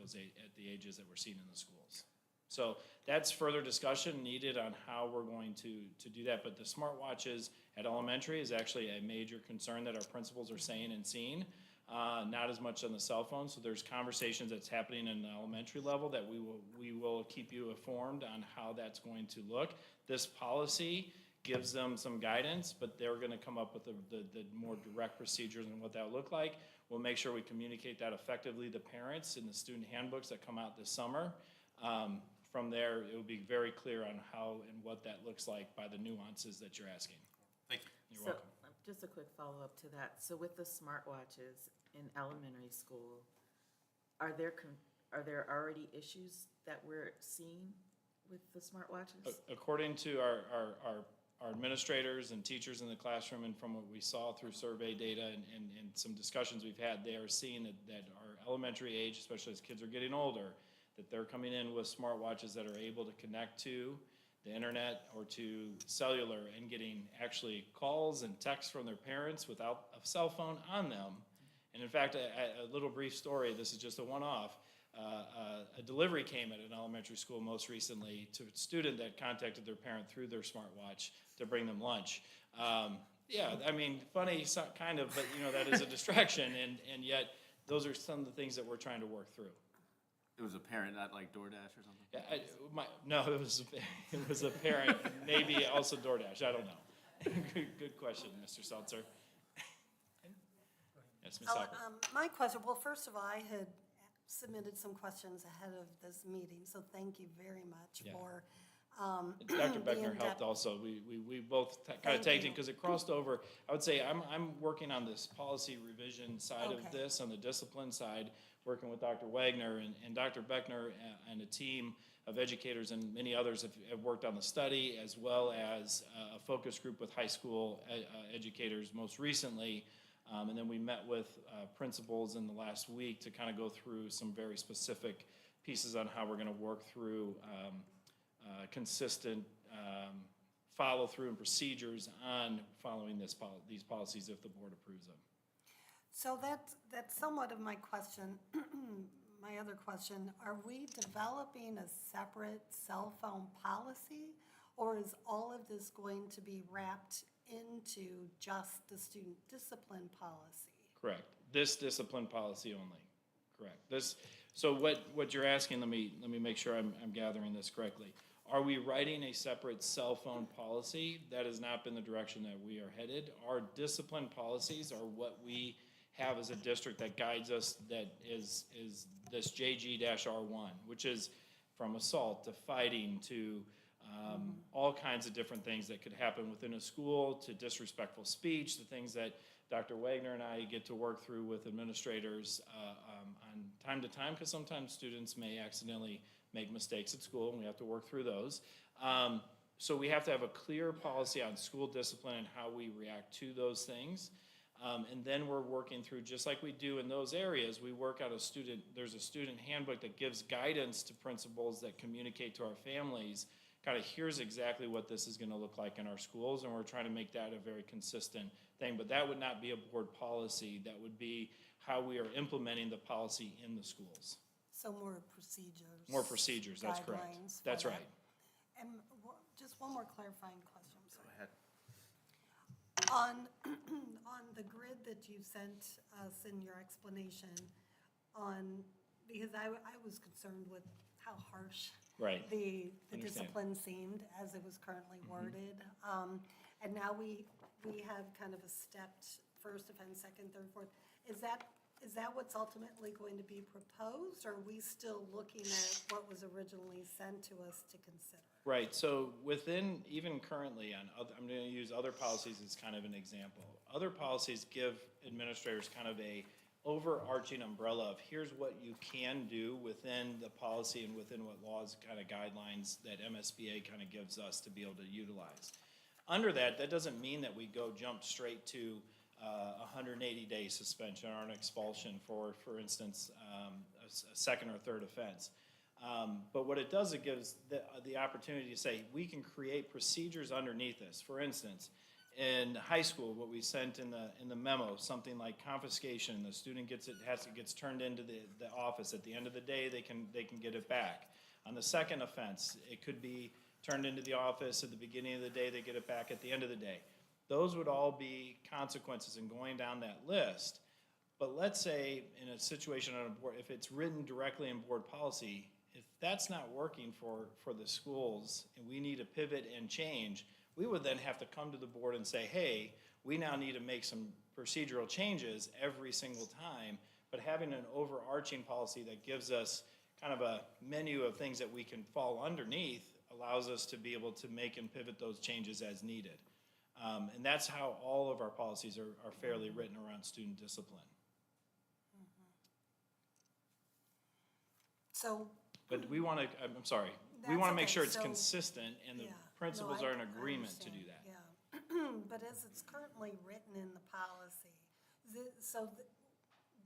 the ages that we're seeing in the schools. So that's further discussion needed on how we're going to do that. But the smartwatches at elementary is actually a major concern that our principals are saying and seeing. Not as much on the cell phone. So there's conversations that's happening in the elementary level that we will keep you informed on how that's going to look. This policy gives them some guidance, but they're going to come up with the more direct procedures and what that will look like. We'll make sure we communicate that effectively to parents in the student handbooks that come out this summer. From there, it will be very clear on how and what that looks like by the nuances that you're asking. Thank you. You're welcome. Just a quick follow-up to that. So with the smartwatches in elementary school, are there already issues that we're seeing with the smartwatches? According to our administrators and teachers in the classroom and from what we saw through survey data and some discussions we've had, they are seeing that our elementary age, especially as kids are getting older, that they're coming in with smartwatches that are able to connect to the internet or to cellular and getting actually calls and texts from their parents without a cell phone on them. And in fact, a little brief story, this is just a one-off. A delivery came at an elementary school most recently to a student that contacted their parent through their smartwatch to bring them lunch. Yeah, I mean, funny, kind of, but that is a distraction, and yet those are some of the things that we're trying to work through. It was a parent, not like DoorDash or something? Yeah, no, it was a parent, maybe also DoorDash, I don't know. Good question, Mr. Seltzer. Yes, Ms. Hopper. My question, well, first of all, I had submitted some questions ahead of this meeting, so thank you very much Yeah. for Dr. the Beckner in-depth- helped also. We both kind of Thank tagged in you. because it crossed over. I would say I'm working on this policy revision side of Okay. this, on the discipline side, working with Dr. Wagner and Dr. Beckner and a team of educators and many others have worked on the study, as well as a focus group with high school educators most recently. And then we met with principals in the last week to kind of go through some very specific pieces on how we're going to work through consistent follow-through and procedures on following these policies if the board approves them. So that's somewhat of my question. My other question, are we developing a separate cell phone policy? Or is all of this going to be wrapped into just the student discipline policy? Correct. This discipline policy only. Correct. So what you're asking, let me make sure I'm gathering this correctly. Are we writing a separate cell phone policy? That has not been the direction that we are headed. Our discipline policies are what we have as a district that guides us, that is this JG-R1, which is from assault to fighting to all kinds of different things that could happen within a school, to disrespectful speech, the things that Dr. Wagner and I get to work through with administrators on time to time, because sometimes students may accidentally make mistakes at school, and we have to work through those. So we have to have a clear policy on school discipline and how we react to those things. And then we're working through, just like we do in those areas, we work out there's a student handbook that gives guidance to principals that communicate to our families, kind of here's exactly what this is gonna look like in our schools, and we're trying to make that a very consistent thing. But that would not be a board policy, that would be how we are implementing the policy in the schools. So more procedures. More procedures, that's correct. guidelines for That's that. right. And just one more clarifying question, I'm sorry. ahead. On, on the grid that you sent us in your explanation because I was concerned with how harsh Right. the Understand. discipline seemed as it was currently worded. And now we have kind of a stepped first offense, second, third, fourth. Is that what's ultimately going to be proposed, or are we still looking at what was originally sent to us to consider? Right, so within, even currently I'm gonna use other policies as kind of an example. Other policies give administrators kind of a overarching umbrella of here's what you can do within the policy and within what laws, kind of guidelines that MSBA kind of gives us to be able to utilize. Under that doesn't mean that we jump straight to 180-day suspension or an expulsion for instance, a second or third offense. But what it does, it gives the opportunity to say, we can create procedures underneath this. For instance, in high school, what we sent in the memo, something like confiscation, the student gets turned into the office. At the end of the day, they can get it back. On the second offense, it could be turned into the office at the beginning of the day, they get it back at the end of the day. Those would all be consequences in going down that list. But let's say in a situation on a board, if it's written directly in board policy, if that's not working for the schools and we need to pivot and change, we would then have to come to the board and say, hey, we now need to make some procedural changes every single time. But having an overarching policy that gives us kind of a menu of things that we can fall underneath allows us to be able to make and pivot those changes as needed. And that's how all of our policies are fairly written around student discipline. So, But we want to, I'm sorry, we That's want to make okay. sure it's So- consistent and the yeah. principals No, are in I agreement to do understand, that. Yeah. But as it's currently written in the policy,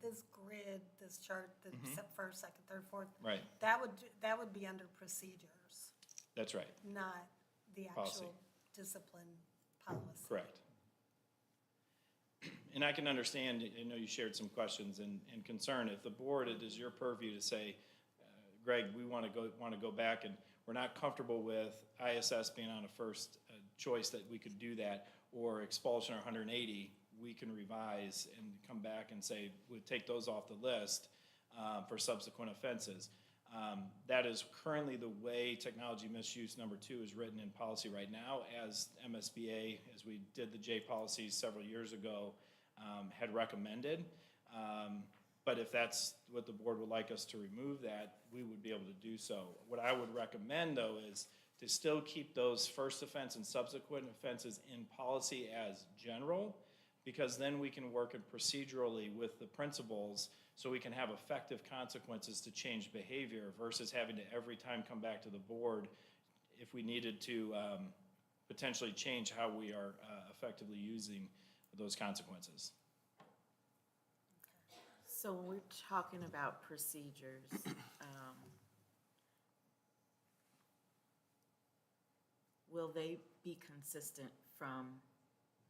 this grid, this chart, the first, second, third, fourth. Right. That would be under procedures, That's right, not the Policy. actual discipline policy. correct. And I can understand, I know you shared some questions and concern. If the board, it is your purview to say, Greg, we want to go back and we're not comfortable with ISS being on a first choice that we could do that, or expulsion or 180, we can revise and come back and say, we'll take those off the list for subsequent offenses. That is currently the way technology misuse number 2 is written in policy right now, as MSBA, as we did the J policies several years ago, had recommended. But if that's what the board would like us to remove that, we would be able to do so. What I would recommend, though, is to still keep those first offense and subsequent offenses in policy as general, because then we can work it procedurally with the principals so we can have effective consequences to change behavior versus having to every time come back to the board if we needed to potentially change how we are effectively using those consequences. So when we're talking about procedures, will they be consistent from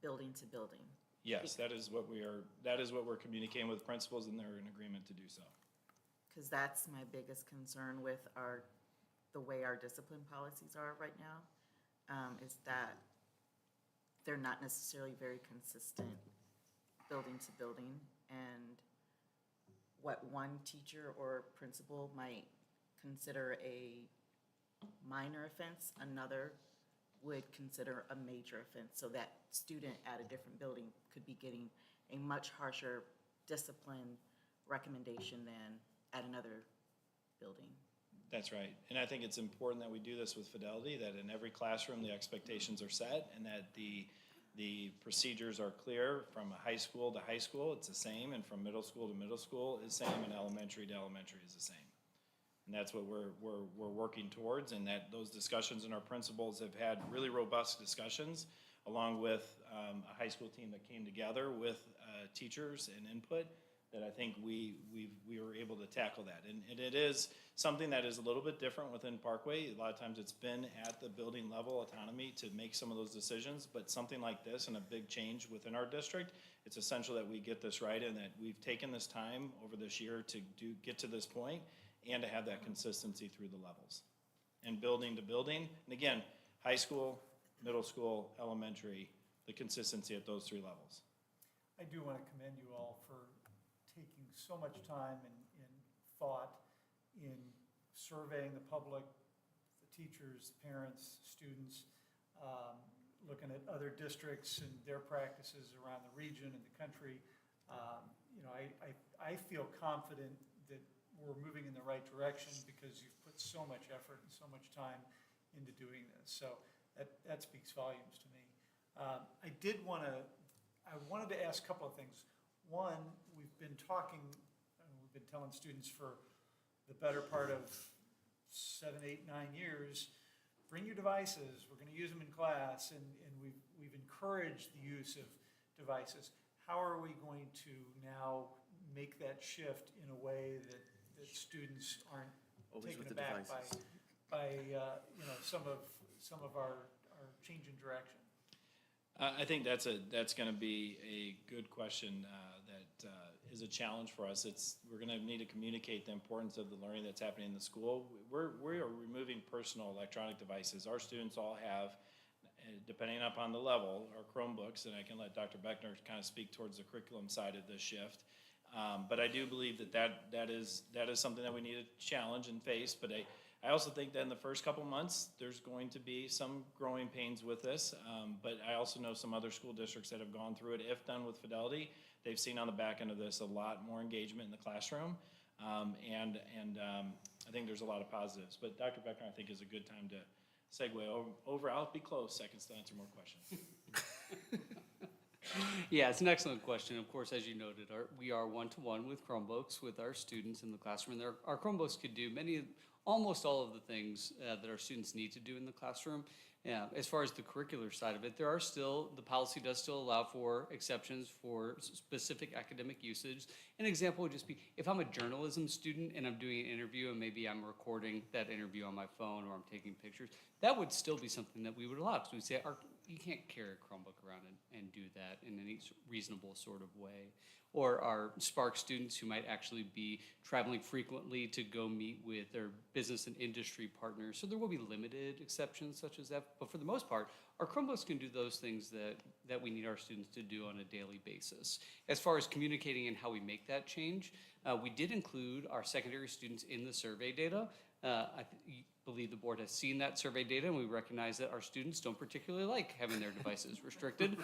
building to building? Yes, that is what we're communicating with principals, and they're in agreement to do so. Because that's my biggest concern with the way our discipline policies are right now, is that they're not necessarily very consistent building to building. And what one teacher or principal might consider a minor offense, another would consider a major offense. So that student at a different building could be getting a much harsher discipline recommendation than at another building. That's right. And I think it's important that we do this with fidelity, that in every classroom, the expectations are set and that the procedures are clear. From high school to high school, it's the same, and from middle school to middle school is the same, and elementary to elementary is the same. And that's what we're working towards, and that those discussions and our principals have had really robust discussions, along with a high school team that came together with teachers and input, that I think we were able to tackle that. And it is something that is a little bit different within Parkway. A lot of times it's been at the building level autonomy to make some of those decisions, but something like this and a big change within our district, it's essential that we get this right and that we've taken this time over this year to get to this point and to have that consistency through the levels. And building to building, and again, high school, middle school, elementary, the consistency at those three levels. I do want to commend you all for taking so much time and thought in surveying the public, the teachers, parents, students, looking at other districts and their practices around the region and the country. I feel confident that we're moving in the right direction because you've put so much effort and so much time into doing this. So that speaks volumes to me. I wanted to ask a couple of things. One, we've been telling students for the better part of 7, 8, 9 years, bring your devices, we're gonna use them in class, and we've encouraged the use of devices. How are we going to now make that shift in a way that students aren't Always taken with the aback devices. by some of our change in direction? I think that's going to be a good question that is a challenge for us. We're going to need to communicate the importance of the learning that's happening in the school. We are removing personal electronic devices. Our students all have, depending upon the level, our Chromebooks, and I can let Dr. Beckner kind of speak towards the curriculum side of this shift. But I do believe that is something that we need to challenge and face. But I also think that in the first couple months, there's going to be some growing pains with this. But I also know some other school districts that have gone through it. If done with fidelity, they've seen on the back end of this a lot more engagement in the classroom. And I think there's a lot of positives. But Dr. Beckner, I think, is a good time to segue over. I'll be close seconds to answer more questions. Yeah, it's an excellent question. Of course, as you noted, we are one-to-one with Chromebooks with our students in the classroom. And our Chromebooks could do almost all of the things that our students need to do in the classroom. As far as the curricular side of it, the policy does still allow for exceptions for specific academic usage. An example would just be, if I'm a journalism student and I'm doing an interview and maybe I'm recording that interview on my phone or I'm taking pictures, that would still be something that we would allow, because we'd say, you can't carry a Chromebook around and do that in any reasonable sort of way. Or our Spark students who might actually be traveling frequently to go meet with their business and industry partners. So there will be limited exceptions such as that. But for the most part, our Chromebooks can do those things that we need our students to do on a daily basis. As far as communicating and how we make that change, we did include our secondary students in the survey data. I believe the board has seen that survey data, and we recognize that our students don't particularly like having their devices restricted,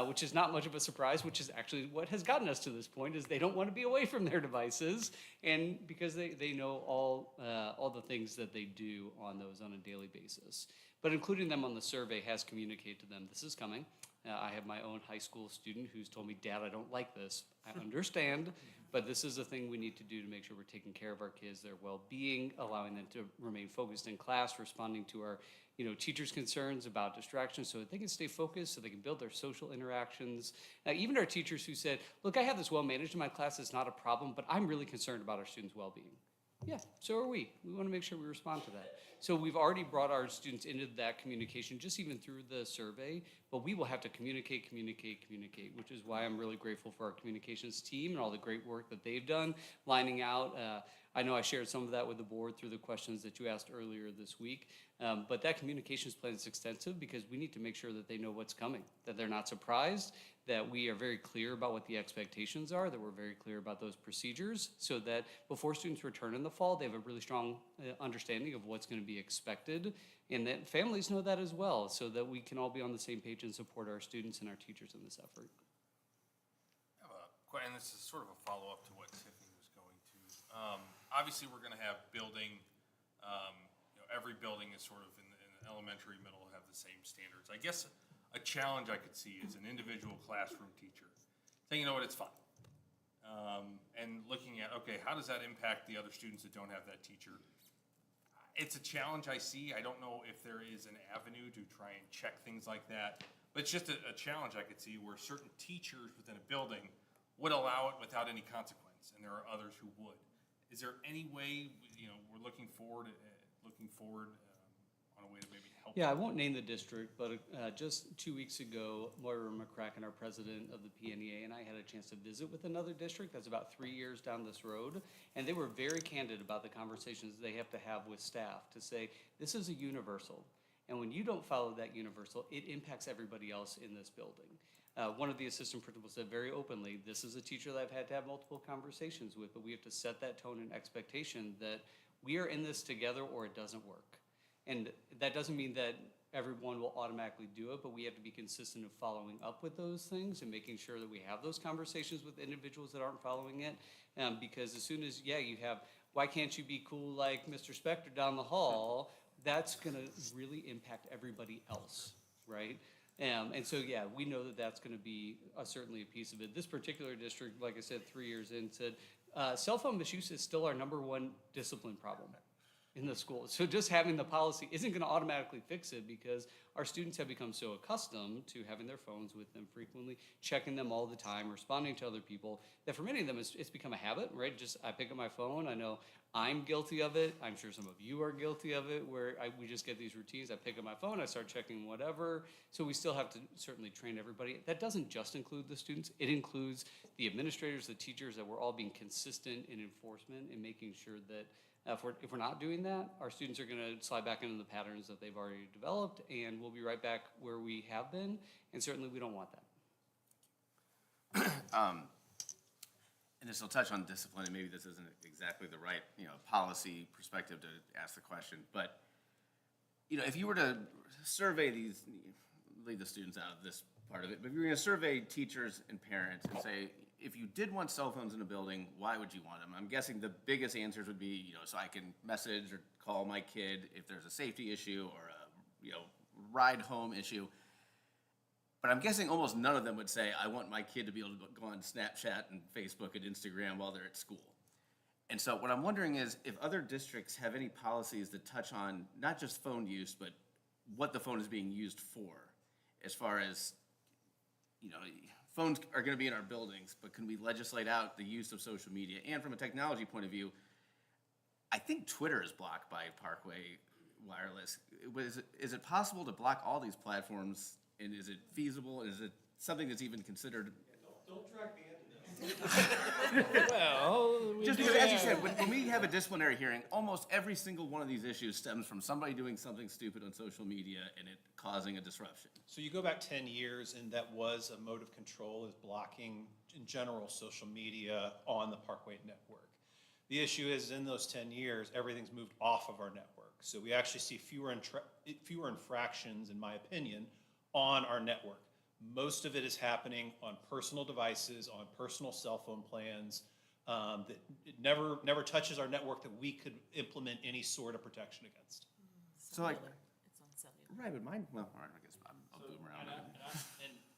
which is not much of a surprise, which is actually what has gotten us to this point, is they don't want to be away from their devices, and because they know all the things that they do on those on a daily basis. But including them on the survey has communicated to them, this is coming. I have my own high school student who's told me, Dad, I don't like this. I understand, but this is a thing we need to do to make sure we're taking care of our kids, their well-being, allowing them to remain focused in class, responding to our teachers' concerns about distractions so that they can stay focused, so they can build their social interactions. Even our teachers who said, look, I have this well managed in my class, it's not a problem, but I'm really concerned about our students' well-being. Yeah, so are we. We want to make sure we respond to that. So we've already brought our students into that communication, just even through the survey, but we will have to communicate, which is why I'm really grateful for our communications team and all the great work that they've done, lining out. I know I shared some of that with the board through the questions that you asked earlier this week, but that communications plan is extensive because we need to make sure that they know what's coming, that they're not surprised, that we are very clear about what the expectations are, that we're very clear about those procedures, so that before students return in the fall, they have a really strong understanding of what's going to be expected, and that families know that as well, so that we can all be on the same page and support our students and our teachers in this effort. And this is sort of a follow-up to what Tiffany was going to. Obviously, we're going to have building, every building is sort of in the elementary, middle have the same standards. I guess a challenge I could see is an individual classroom teacher saying, you know what, it's fine. And looking at, okay, how does that impact the other students that don't have that teacher? It's a challenge I see. I don't know if there is an avenue to try and check things like that. But it's just a challenge I could see where certain teachers within a building would allow it without any consequence, and there are others who would. Is there any way, we're looking forward on a way to maybe help? Yeah, I won't name the district, but just 2 weeks ago, Moira McCracken, our president of the PNEA, and I had a chance to visit with another district that's about 3 years down this road, and they were very candid about the conversations they have to have with staff to say, this is a universal, and when you don't follow that universal, it impacts everybody else in this building. One of the assistant principals said very openly, this is a teacher that I've had to have multiple conversations with, but we have to set that tone and expectation that we are in this together or it doesn't work. And that doesn't mean that everyone will automatically do it, but we have to be consistent in following up with those things and making sure that we have those conversations with individuals that aren't following it. Because as soon as, you have, why can't you be cool like Mr. Spector down the hall? That's gonna really impact everybody else, right? And so, we know that that's gonna be certainly a piece of it. This particular district, like I said, 3 years in, said, cell phone misuse is still our #1 discipline problem in the school. So just having the policy isn't gonna automatically fix it because our students have become so accustomed to having their phones with them frequently, checking them all the time, responding to other people, that for many of them, it's become a habit, right? Just, I pick up my phone, I know I'm guilty of it, I'm sure some of you are guilty of it, where we just get these routines, I pick up my phone, I start checking whatever, so we still have to certainly train everybody. That doesn't just include the students, it includes the administrators, the teachers, that we're all being consistent in enforcement and making sure that if we're not doing that, our students are gonna slide back into the patterns that they've already developed, and we'll be right back where we have been, and certainly we don't want that. And this will touch on discipline, and maybe this isn't exactly the right, policy perspective to ask the question, but, if you were to survey these, leave the students out of this part of it, but if you were gonna survey teachers and parents and say, if you did want cell phones in a building, why would you want them? I'm guessing the biggest answers would be, so I can message or call my kid if there's a safety issue or a, ride home issue. But I'm guessing almost none of them would say, I want my kid to be able to go on Snapchat and Facebook and Instagram while they're at school. And so what I'm wondering is if other districts have any policies that touch on not just phone use, but what the phone is being used for, as far as, phones are going to be in our buildings, but can we legislate out the use of social media? And from a technology point of view, I think Twitter is blocked by Parkway Wireless. Is it possible to block all these platforms, and is it feasible? Is it something that's even considered? Don't drag me into this. Well, Just because, as you said, when we have a disciplinary hearing, almost every single one of these issues stems from somebody doing something stupid on social media and it causing a disruption. So you go back 10 years, and that was a mode of control, is blocking, in general, social media on the Parkway network. The issue is, in those 10 years, everything's moved off of our network. So we actually see fewer infractions, in my opinion, on our network. Most of it is happening on personal devices, on personal cell phone plans, that it never touches our network that we could implement any sort of protection against. So like, It's on cellular. right, but mine, well, all right, I guess I'll boom around.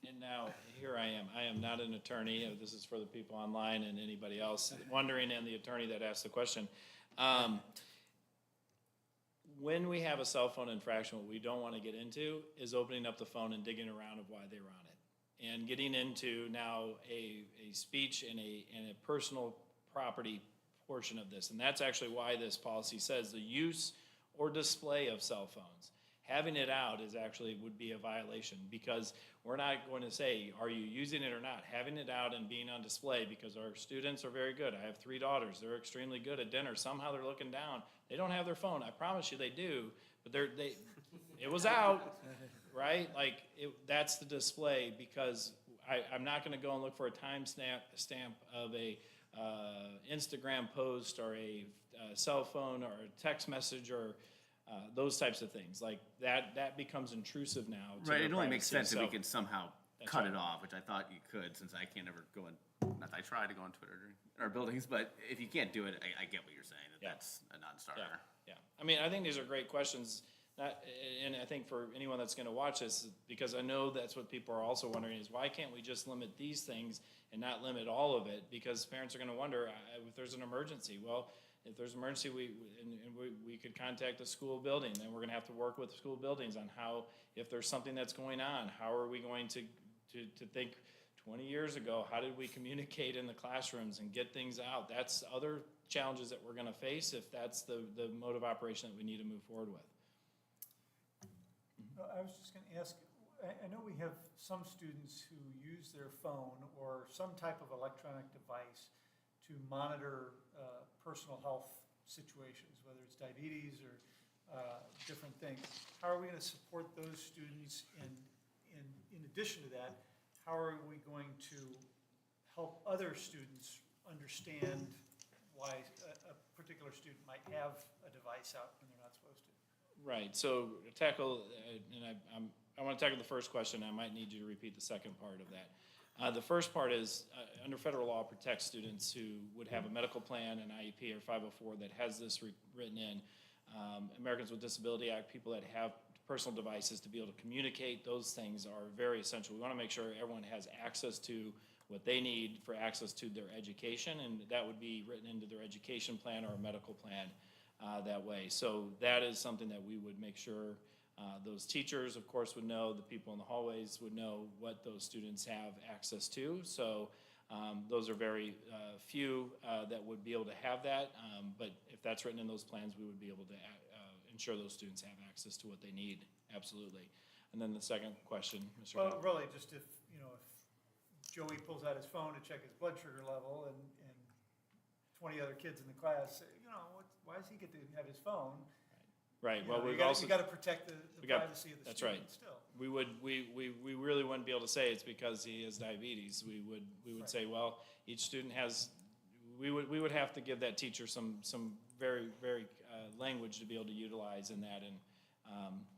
And now, here I am. I am not an attorney. This is for the people online and anybody else wondering, and the attorney that asked the question. When we have a cell phone infraction, what we don't want to get into is opening up the phone and digging around of why they were on it. And getting into now a speech and a personal property portion of this. And that's actually why this policy says the use or display of cell phones. Having it out would be a violation, because we're not going to say, are you using it or not? Having it out and being on display, because our students are very good. I have 3 daughters. They're extremely good at dinner. Somehow they're looking down. They don't have their phone. I promise you they do, but it was out, right? Like, that's the display, because I'm not gonna go and look for a stamp of a Instagram post or a cell phone or a text message or those types of things. Like, that becomes intrusive now to Right, their it only makes privacy. sense if we So- could somehow That's cut right. it off, which I thought you could, since I can't ever go in, not that I try to go on Twitter during our buildings, but if you can't do it, I get what you're saying, that Yeah. that's a non-starter. Yeah. I mean, I think these are great questions, and I think for anyone that's gonna watch this, because I know that's what people are also wondering, is why can't we just limit these things and not limit all of it? Because parents are gonna wonder if there's an emergency. Well, if there's an emergency, we could contact the school building, and we're gonna have to work with school buildings on how, if there's something that's going on, how are we going to think 20 years ago, how did we communicate in the classrooms and get things out? That's other challenges that we're going to face if that's the mode of operation that we need to move forward with. I was just going to ask, I know we have some students who use their phone or some type of electronic device to monitor personal health situations, whether it's diabetes or different things. How are we going to support those students? In addition to that, how are we going to help other students understand why a particular student might have a device out when they're not supposed to? Right, so to tackle, and I want to tackle the first question. I might need you to repeat the second part of that. The first part is, under federal law, protects students who would have a medical plan, an IEP, or 504 that has this written in. Americans with Disability Act, people that have personal devices to be able to communicate, those things are very essential. We want to make sure everyone has access to what they need for access to their education, and that would be written into their education plan or a medical plan that way. So that is something that we would make sure those teachers, of course, would know, the people in the hallways would know what those students have access to. So those are very few that would be able to have that, but if that's written in those plans, we would be able to ensure those students have access to what they need, absolutely. And then the second question, Mr. Well, Howard. really, just if Joey pulls out his phone to check his blood sugar level and 20 other kids in the class say, why does he get to have his phone? Right, well, You we've got also. to protect the privacy of the That's right. student still. We really wouldn't be able to say it's because he has diabetes. We would say, well, each student has, we would have to give that teacher some very, very language to be able to utilize in that, and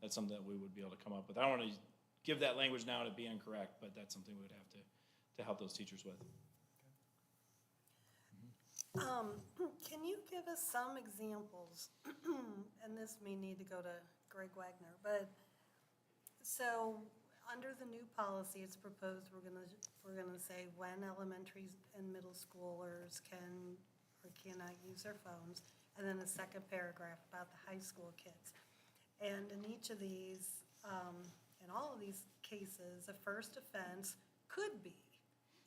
that's something that we would be able to come up with. I don't want to give that language now and it'd be incorrect, but that's something we would have to help those teachers with. Can you give us some examples? And this may need to go to Greg Wagner, but so under the new policy, it's proposed we're gonna say when elementary and middle schoolers can or cannot use their phones, and then a second paragraph about the high school kids. And in each of these, in all of these cases, a first offense could be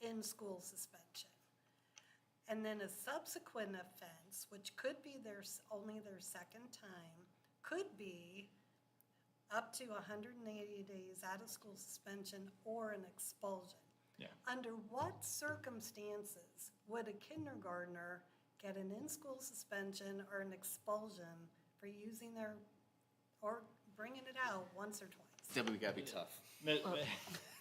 in-school suspension. And then a subsequent offense, which could be only their second time, could be up to 180 days out of school suspension or an expulsion. Yeah. Under what circumstances would a kindergartner get an in-school suspension or an expulsion for using or bringing it out once or twice? Debbie, we gotta be tough.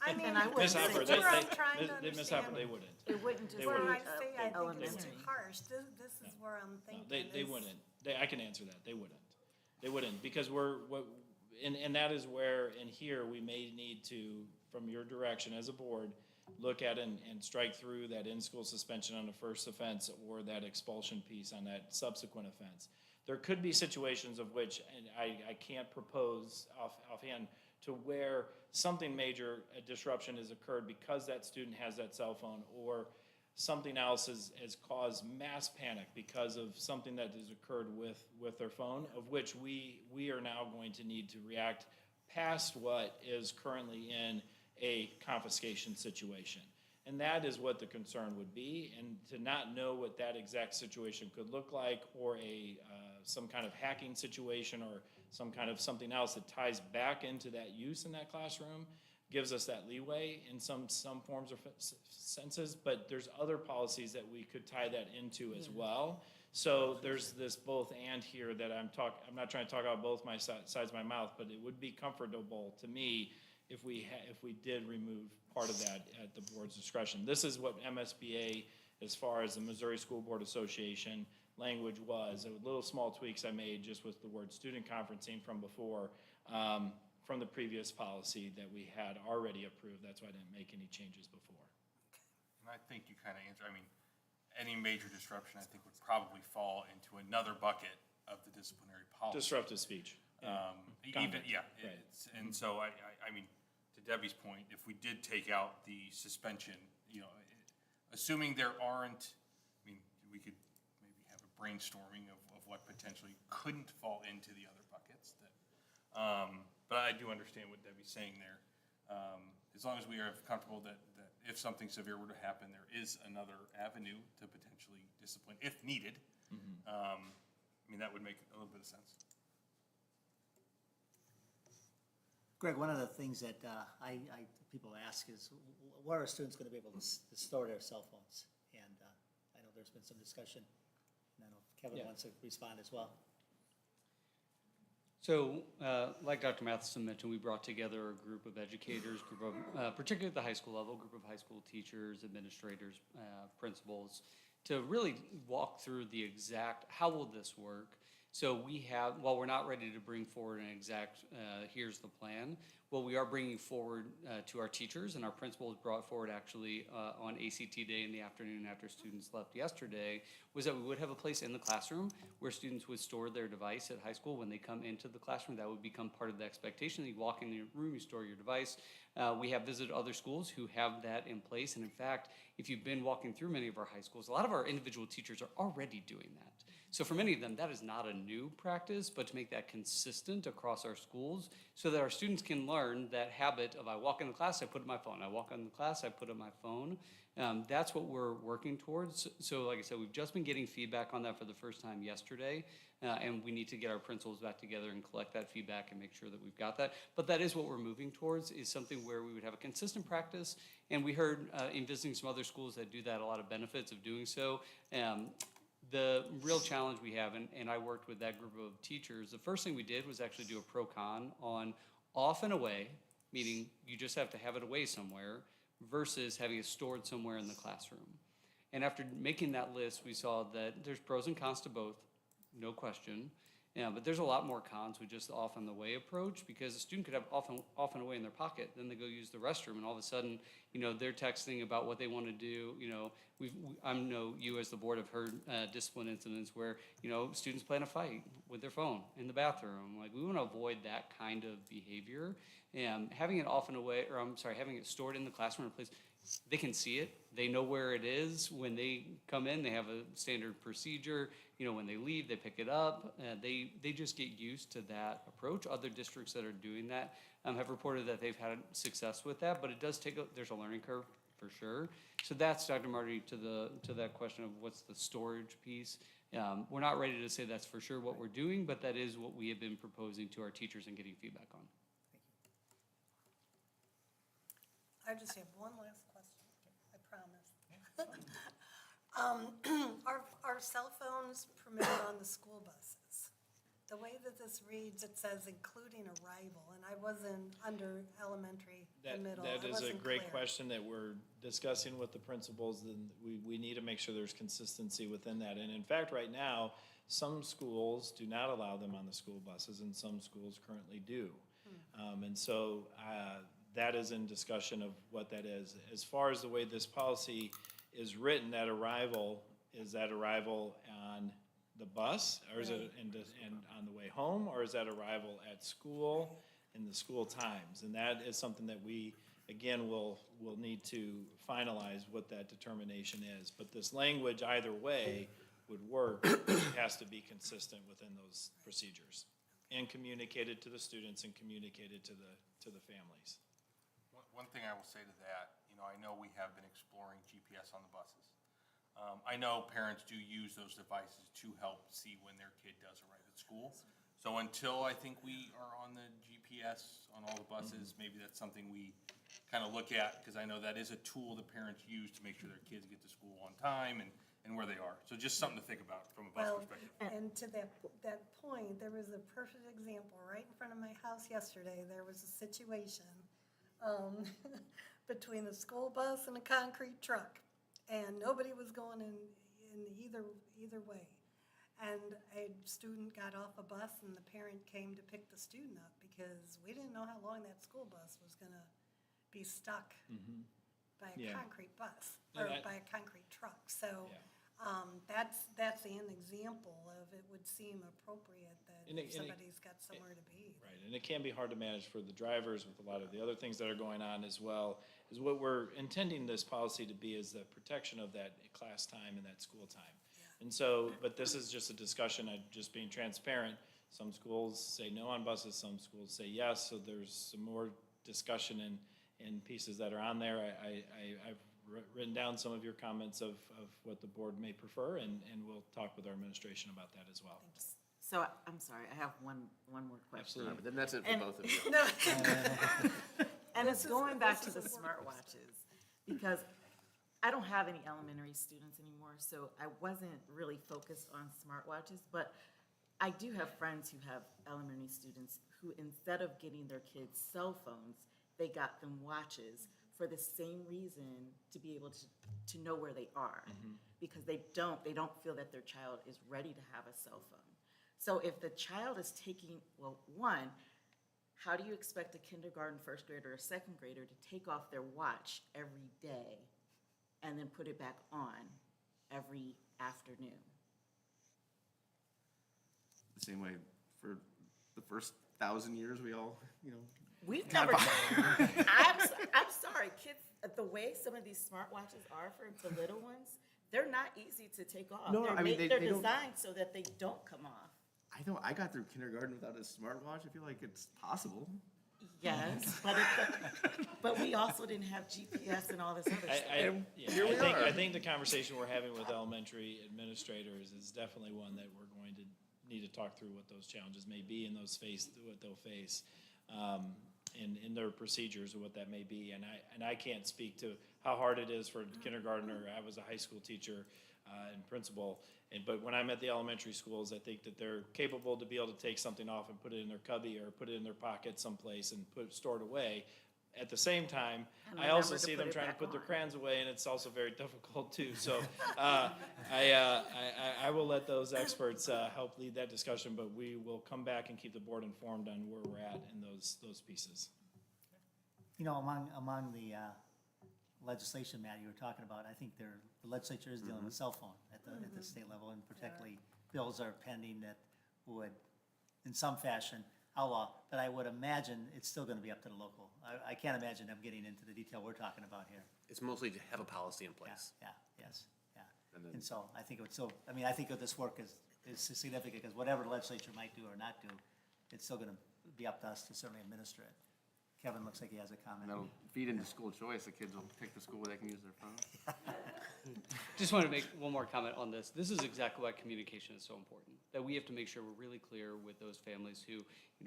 I mean, And I would Ms. say Hopper, this is where I'm trying to Ms. Hopper, understand. they wouldn't. It wouldn't just They be Where I wouldn't. say I think it's elementary. too harsh, this is where I'm thinking. They is- wouldn't. I can answer that. They wouldn't. They wouldn't, because and that is where, in here, we may need to, from your direction as a board, look at and strike through that in-school suspension on the first offense or that expulsion piece on that subsequent offense. There could be situations of which, and I can't propose offhand, to where something major, a disruption has occurred because that student has that cell phone, or something else has caused mass panic because of something that has occurred with their phone, of which we are now going to need to react past what is currently in a confiscation situation. And that is what the concern would be, and to not know what that exact situation could look like, or some kind of hacking situation, or some kind of something else that ties back into that use in that classroom, gives us that leeway in some forms or senses, but there's other policies that we could tie that into as well. So there's this both and here that I'm not trying to talk out both my sides of my mouth, but it would be comfortable to me if we did remove part of that at the board's discretion. This is what MSBA, as far as the Missouri School Board Association language was. There were little small tweaks I made just with the word student conferencing from before, from the previous policy that we had already approved. That's why I didn't make any changes before. And I think you kind of answer, any major disruption, I think, would probably fall into another bucket of the disciplinary policy. Disruptive speech. Conduct. Right. And so I mean, to Debbie's point, if we did take out the suspension, assuming there aren't, we could maybe have a brainstorming of what potentially couldn't fall into the other buckets. But I do understand what Debbie's saying there. as long as we are comfortable that if something severe were to happen, there is another avenue to potentially discipline if needed. I mean, that would make a little bit of sense. Greg, one of the things that people ask is, where are students going to be able to store their cell phones? And I know there's been some discussion, and I know Kevin wants to respond as well. So, like Dr. Matheson mentioned, we brought together a group of educators, particularly at the high school level, group of high school teachers, administrators, principals, to really walk through the exact, how will this work? So we have, while we're not ready to bring forward an exact, here's the plan, what we are bringing forward to our teachers, and our principals brought forward actually on ACT Day in the afternoon after students left yesterday, was that we would have a place in the classroom where students would store their device at high school when they come into the classroom. That would become part of the expectation. You walk in your room, you store your device. We have visited other schools who have that in place, and in fact, if you've been walking through many of our high schools, a lot of our individual teachers are already doing that. So for many of them, that is not a new practice, but to make that consistent across our schools so that our students can learn that habit of I walk into class, I put up my phone. I walk into class, I put up my phone. That's what we're working towards. So like I said, we've just been getting feedback on that for the first time yesterday, and we need to get our principals back together and collect that feedback and make sure that we've got that. But that is what we're moving towards, is something where we would have a consistent practice. And we heard in visiting some other schools that do that, a lot of benefits of doing so. The real challenge we have, and I worked with that group of teachers, the first thing we did was actually do a pro-con on off and away, meaning you just have to have it away somewhere, versus having it stored somewhere in the classroom. And after making that list, we saw that there's pros and cons to both, no question. Yeah, but there's a lot more cons with just the off and the way approach, because a student could have off and away in their pocket, then they go use the restroom, and all of a sudden, they're texting about what they want to do. I know you as the board have heard discipline incidents where, students plan a fight with their phone in the bathroom. Like, we want to avoid that kind of behavior. And having it off and away, having it stored in the classroom in a place, they can see it. They know where it is. When they come in, they have a standard procedure. When they leave, they pick it up. They just get used to that approach. Other districts that are doing that have reported that they've had success with that, but it does there's a learning curve for sure. So that's, Dr. Marty, to that question of what's the storage piece. We're not ready to say that's for sure what we're doing, but that is what we have been proposing to our teachers and getting feedback on. I just have one last question, I promise. Are cell phones permitted on the school buses? The way that this reads, it says including arrival, and I wasn't under elementary and middle. That I is a wasn't great clear. question that we're discussing with the principals, and we need to make sure there's consistency within that. And in fact, right now, some schools do not allow them on the school buses, and some schools currently do. And so that is in discussion of what that is. As far as the way this policy is written, that arrival, is that arrival on the bus, or is it and on the way home, or is that arrival at school in the school times? And that is something that we, again, will need to finalize what that determination is. But this language, either way, would work. It has to be consistent within those procedures and communicated to the students and communicated to the families. One thing I will say to that, I know we have been exploring GPS on the buses. I know parents do use those devices to help see when their kid does arrive at school. So until I think we are on the GPS on all the buses, maybe that's something we kind of look at, because I know that is a tool that parents use to make sure their kids get to school on time and where they are. So just something to think about from a bus perspective. And to that point, there was a perfect example right in front of my house yesterday. There was a situation between a school bus and a concrete truck, and nobody was going in either way. And a student got off a bus, and the parent came to pick the student up because we didn't know how long that school bus was going to be stuck by a concrete bus or by a concrete truck. So that's an example of it would seem appropriate that if somebody's got somewhere to be. Right, and it can be hard to manage for the drivers with a lot of the other things that are going on as well. Is what we're intending this policy to be is the protection of that class time and that school time. And so, but this is just a discussion of just being transparent. Some schools say no on buses, some schools say yes, so there's some more discussion and pieces that are on there. I've written down some of your comments of what the board may prefer, and we'll talk with our administration about that as well. So I'm sorry, I have one more question. Absolutely. But then that's it for And- both of you. No. And it's going back to the smartwatches, because I don't have any elementary students anymore, so I wasn't really focused on smartwatches, but I do have friends who have elementary students who, instead of getting their kids cell phones, they got them watches for the same reason, to be able to know where they are. Because they don't feel that their child is ready to have a cell phone. So if the child is taking, well, one, how do you expect a kindergarten, first grader, or second grader to take off their watch every day and then put it back on every afternoon? The same way for the first 1,000 years, we all, We've never, I'm sorry, kids, the way some of these smartwatches are for the little ones, they're not easy to take off. No, I mean, They're they don't- designed so that they don't come off. I got through kindergarten without a smartwatch. I feel like it's possible. Yes, but we also didn't have GPS and all this other stuff. I think the conversation we're having with elementary administrators is definitely one that we're going to need to talk through what those challenges may be and what they'll face, in their procedures or what that may be. And I can't speak to how hard it is for kindergartner. I was a high school teacher and principal, but when I'm at the elementary schools, I think that they're capable to be able to take something off and put it in their cubby or put it in their pocket someplace and store it away. At the same time, And I also remember to see put them it trying to back put their on. crayons away, and it's also very difficult too. So I will let those experts help lead that discussion, but we will come back and keep the board informed on where we're at in those pieces. You know, among the legislation, Matt, you were talking about, I think the legislature is dealing with cell phone at the state level, and particularly bills are pending that would, in some fashion, outlaw, but I would imagine it's still gonna be up to the local. I can't imagine them getting into the detail we're talking about here. It's mostly to have a policy in place. Yes. And so I think it would still, I think that this work is significant, because whatever the legislature might do or not do, it's still gonna be up to us to certainly administer it. Kevin looks like he has a comment. And that'll feed into school choice. The kids will pick the school where they can use their phone. Just want to make one more comment on this. This is exactly why communication is so important, that we have to make sure we're really clear with those families who,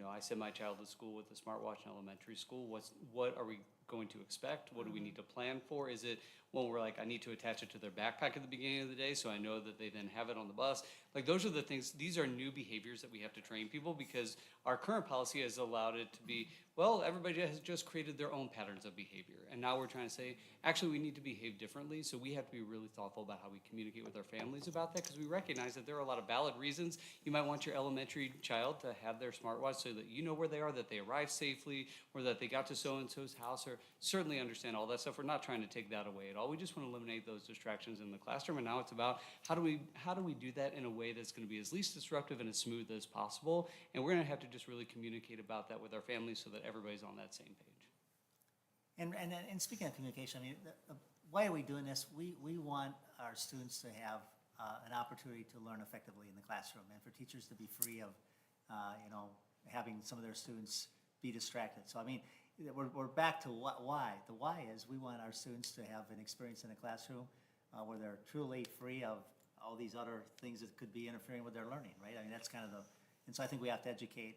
I send my child to school with a smartwatch in elementary school. What are we going to expect? What do we need to plan for? Is it when we're like, I need to attach it to their backpack at the beginning of the day so I know that they then have it on the bus? Like, those are the things, these are new behaviors that we have to train people, because our current policy has allowed it to be, well, everybody has just created their own patterns of behavior. And now we're trying to say, actually, we need to behave differently. So we have to be really thoughtful about how we communicate with our families about that, because we recognize that there are a lot of valid reasons you might want your elementary child to have their smartwatch so that you know where they are, that they arrived safely, or that they got to so-and-so's house, or certainly understand all that stuff. We're not trying to take that away at all. We just want to eliminate those distractions in the classroom. And now it's about how do we do that in a way that's going to be as least disruptive and as smooth as possible. And we're going to have to just really communicate about that with our families so that everybody's on that same page. And speaking of communication, why are we doing this? We want our students to have an opportunity to learn effectively in the classroom, and for teachers to be free of, having some of their students be distracted. So we're back to why. The why is we want our students to have an experience in a classroom where they're truly free of all these other things that could be interfering with their learning, right? That's kind of and so I think we have to educate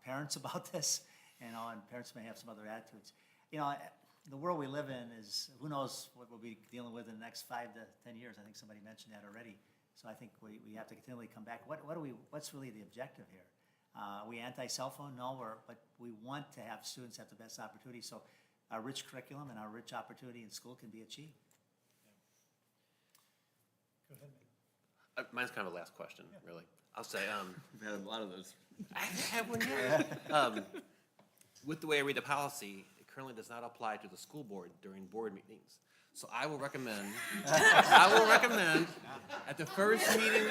parents about this, and parents may have some other attitudes. The world we live in is, who knows what we'll be dealing with in the next 5 to 10 years. I think somebody mentioned that already. So I think we have to continually come back. What's really the objective here? Are we anti-cell phone? No, but we want to have students have the best opportunity. So our rich curriculum and our rich opportunity in school can be achieved. Go ahead. Mine's kind of a last question, really. I'll say, We've had a lot of those. I have one here. With the way I read the policy, it currently does not apply to the school board during board meetings. So I will recommend at the first meeting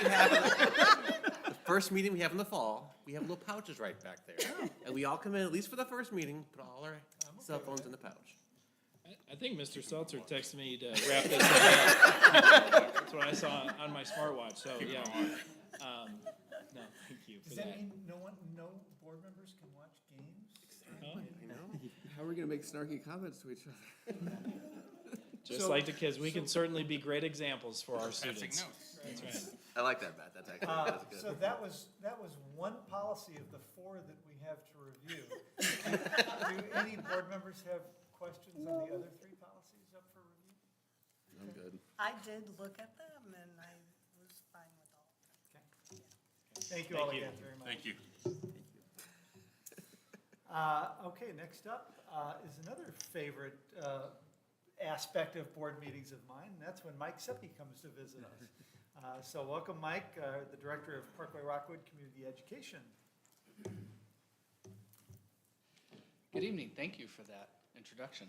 we have in the fall, we have little pouches right back there. And we all come in, at least for the first meeting, put all our cell phones in the pouch. I think Mr. Seltzer texted me to wrap this up. That's what I saw on my smartwatch, so yeah. No, thank you for Does that. that mean no board members can watch games? I know. How are we gonna make snarky comments to each other? Just like the kids, we can certainly be great examples for our Passing students. notes. That's right. I like that, Matt, that's actually, that's good. So that was one policy of the 4 that we have to review. Do any board members have questions on the other 3 policies up for review? I'm good. I did look at them and I was fine with all of them. Thank you all again very much. Thank you. Okay, next up is another favorite aspect of board meetings of mine, and that's when Mike Seppi comes to visit us. So welcome, Mike, the Director of Parkway Rockwood Community Education. Good evening. Thank you for that introduction.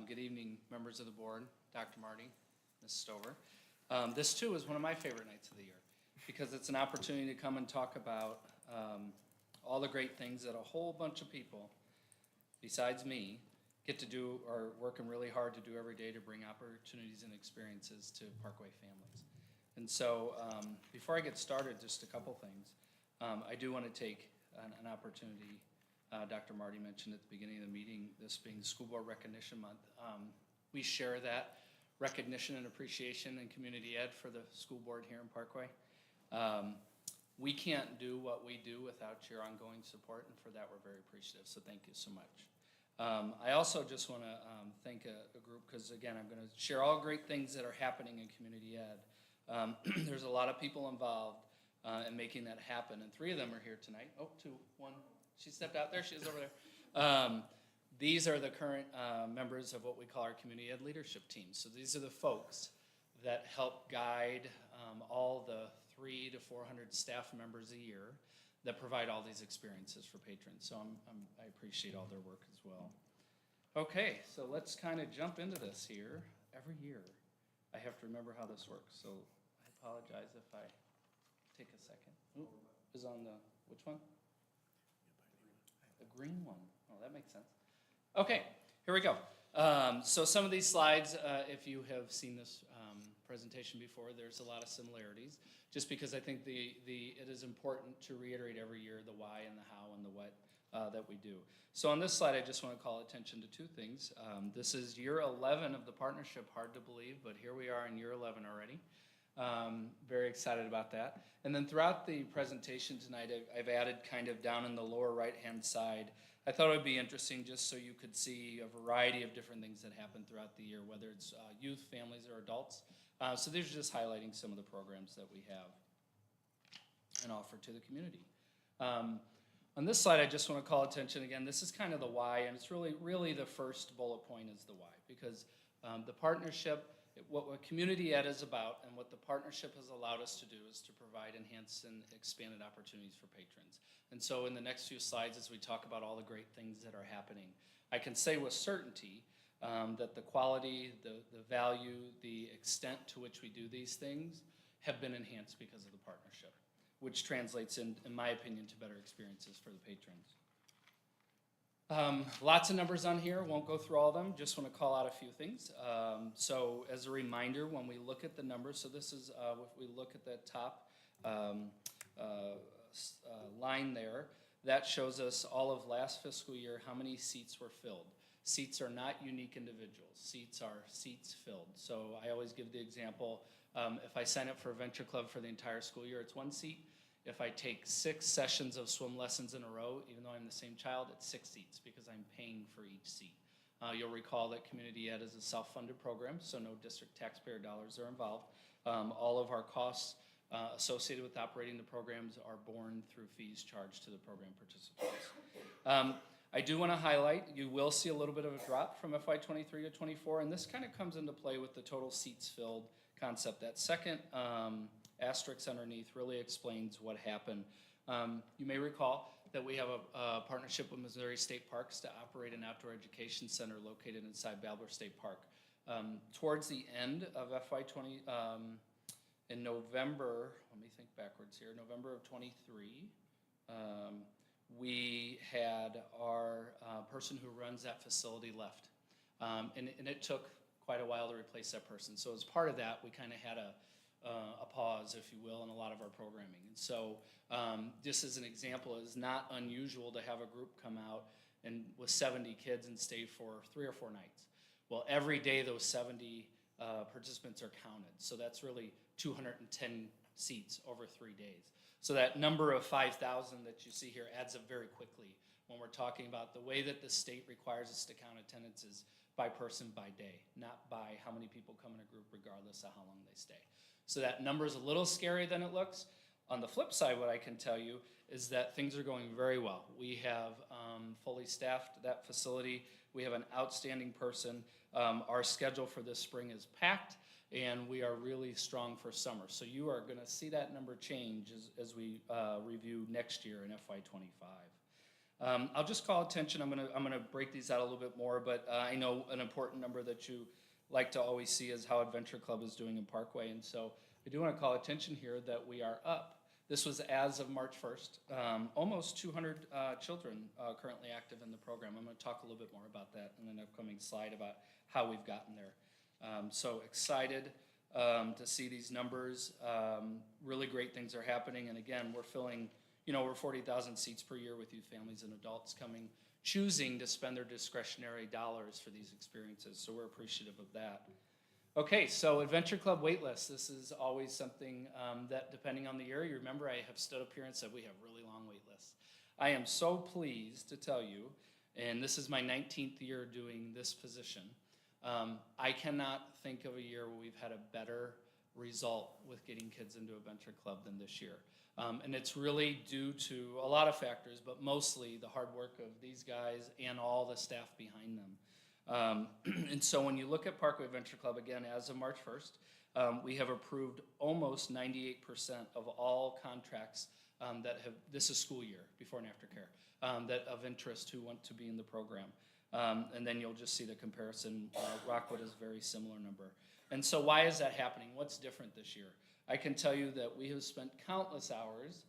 Good evening, members of the board, Dr. Marty, Ms. Stover. This too is one of my favorite nights of the year because it's an opportunity to come and talk about all the great things that a whole bunch of people, besides me, get to do or working really hard to do every day to bring opportunities and experiences to Parkway families. And so before I get started, just a couple things. I do want to take an opportunity, Dr. Marty mentioned at the beginning of the meeting, this being School Board Recognition Month. We share that recognition and appreciation in community ed for the school board here in Parkway. We can't do what we do without your ongoing support, and for that we're very appreciative, so thank you so much. I also just want to thank a group, because again, I'm going to share all great things that are happening in community ed. There's a lot of people involved in making that happen, and 3 of them are here tonight. Oh, 2, 1, she stepped out, there she is over there. These are the current members of what we call our community ed leadership team. So these are the folks that help guide all the 300 to 400 staff members a year that provide all these experiences for patrons. So I appreciate all their work as well. Okay, so let's kind of jump into this here. Every year, I have to remember how this works. So I apologize if I take a second. Ooh, is on the, which one? The green one. Oh, that makes sense. Okay, here we go. So some of these slides, if you have seen this presentation before, there's a lot of similarities, just because I think it is important to reiterate every year the why and the how and the what that we do. So on this slide, I just want to call attention to 2 things. This is year 11 of the partnership, hard to believe, but here we are in year 11 already. Very excited about that. And then throughout the presentation tonight, I've added kind of down in the lower right-hand side, I thought it would be interesting just so you could see a variety of different things that happen throughout the year, whether it's youth, families, or adults. So these are just highlighting some of the programs that we have and offer to the community. On this slide, I just want to call attention again, this is kind of the why, and it's really the first bullet point is the why, because the partnership, what community ed is about and what the partnership has allowed us to do is to provide enhanced and expanded opportunities for patrons. And so in the next few slides, as we talk about all the great things that are happening, I can say with certainty that the quality, the value, the extent to which we do these things have been enhanced because of the partnership, which translates in my opinion, to better experiences for the patrons. Lots of numbers on here, won't go through all of them, just want to call out a few things. So as a reminder, when we look at the numbers, so this is, if we look at the top line there, that shows us all of last fiscal year, how many seats were filled. Seats are not unique individuals, seats are seats filled. So I always give the example, if I sign up for a venture club for the entire school year, it's 1 seat. If I take 6 sessions of swim lessons in a row, even though I'm the same child, it's 6 seats because I'm paying for each seat. You'll recall that Community Ed is a self-funded program, so no district taxpayer dollars are involved. All of our costs associated with operating the programs are borne through fees charged to the program participants. I do want to highlight, you will see a little bit of a drop from FY23 to 24, and this kind of comes into play with the total seats filled concept. That second asterisk underneath really explains what happened. You may recall that we have a partnership with Missouri State Parks to operate an outdoor education center located inside Ballard State Park. Towards the end of FY20, in November, let me think backwards here, November of 23, we had our person who runs that facility left. And it took quite a while to replace that person. So as part of that, we kind of had a pause, if you will, in a lot of our programming. And so just as an example, it's not unusual to have a group come out and with 70 kids and stay for 3 or 4 nights. Well, every day those 70 participants are counted. So that's really 210 seats over 3 days. So that number of 5,000 that you see here adds up very quickly when we're talking about the way that the state requires us to count attendances by person by day, not by how many people come in a group regardless of how long they stay. So that number is a little scary than it looks. On the flip side, what I can tell you is that things are going very well. We have fully staffed that facility. We have an outstanding person. Our schedule for this spring is packed, and we are really strong for summer. So you are going to see that number change as we review next year in FY25. I'll just call attention. I'm gonna break these out a little bit more, but I know an important number that you like to always see is how Adventure Club is doing in Parkway, and so I do want to call attention here that we are up. This was as of March 1st, almost 200 children currently active in the program. I'm going to talk a little bit more about that in an upcoming slide about how we've gotten there. So excited to see these numbers. Really great things are happening, and again, we're filling over 40,000 seats per year with youth families and adults coming, choosing to spend their discretionary dollars for these experiences. So we're appreciative of that. Okay, so Adventure Club waitlist. This is always something that, depending on the year, you remember I have stood up here and said we have really long wait lists. I am so pleased to tell you, and this is my 19th year doing this position, I cannot think of a year where we've had a better result with getting kids into Adventure Club than this year. And it's really due to a lot of factors, but mostly the hard work of these guys and all the staff behind them. And so when you look at Parkway Adventure Club, again, as of March 1st, we have approved almost 98% of all contracts that have, this is school year, before and after care, that of interest who want to be in the program. And then you'll just see the comparison. Rockwood is a very similar number. And so why is that happening? What's different this year? I can tell you that we have spent countless hours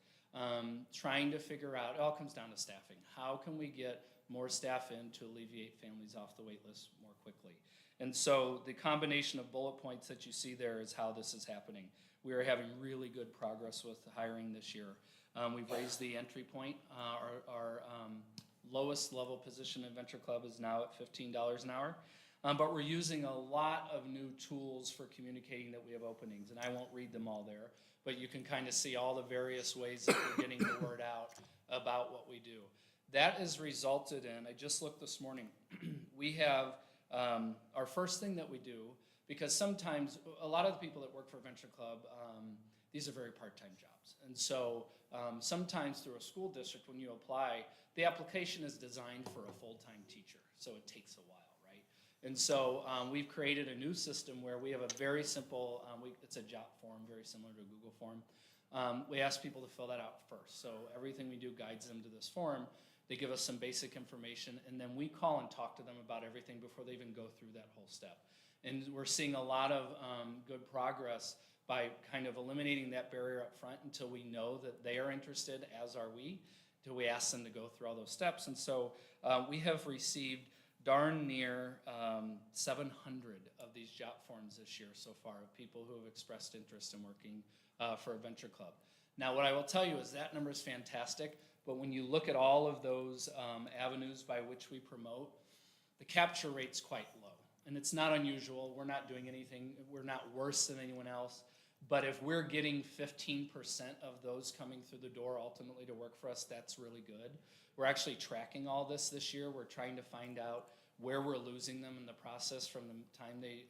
trying to figure out, it all comes down to staffing. How can we get more staff in to alleviate families off the wait list more quickly? And so the combination of bullet points that you see there is how this is happening. We are having really good progress with hiring this year. We've raised the entry point. Our lowest level position in Adventure Club is now at $15 an hour. But we're using a lot of new tools for communicating that we have openings, and I won't read them all there, but you can kind of see all the various ways that we're getting the word out about what we do. That has resulted in, I just looked this morning, we have our first thing that we do, because sometimes a lot of the people that work for Adventure Club, these are very part-time jobs. And so sometimes through a school district, when you apply, the application is designed for a full-time teacher, so it takes a while. And so we've created a new system where we have a very simple, it's a job form, very similar to a Google form. We ask people to fill that out first. So everything we do guides them to this form. They give us some basic information, and then we call and talk to them about everything before they even go through that whole step. And we're seeing a lot of good progress by kind of eliminating that barrier up front until we know that they are interested, as are we, till we ask them to go through all those steps. And so we have received darn near 700 of these job forms this year so far of people who have expressed interest in working for Adventure Club. Now, what I will tell you is that number is fantastic, but when you look at all of those avenues by which we promote, the capture rate's quite low. And it's not unusual. We're not doing anything. We're not worse than anyone else. But if we're getting 15% of those coming through the door ultimately to work for us, that's really good. We're actually tracking all this year. We're trying to find out where we're losing them in the process from the time they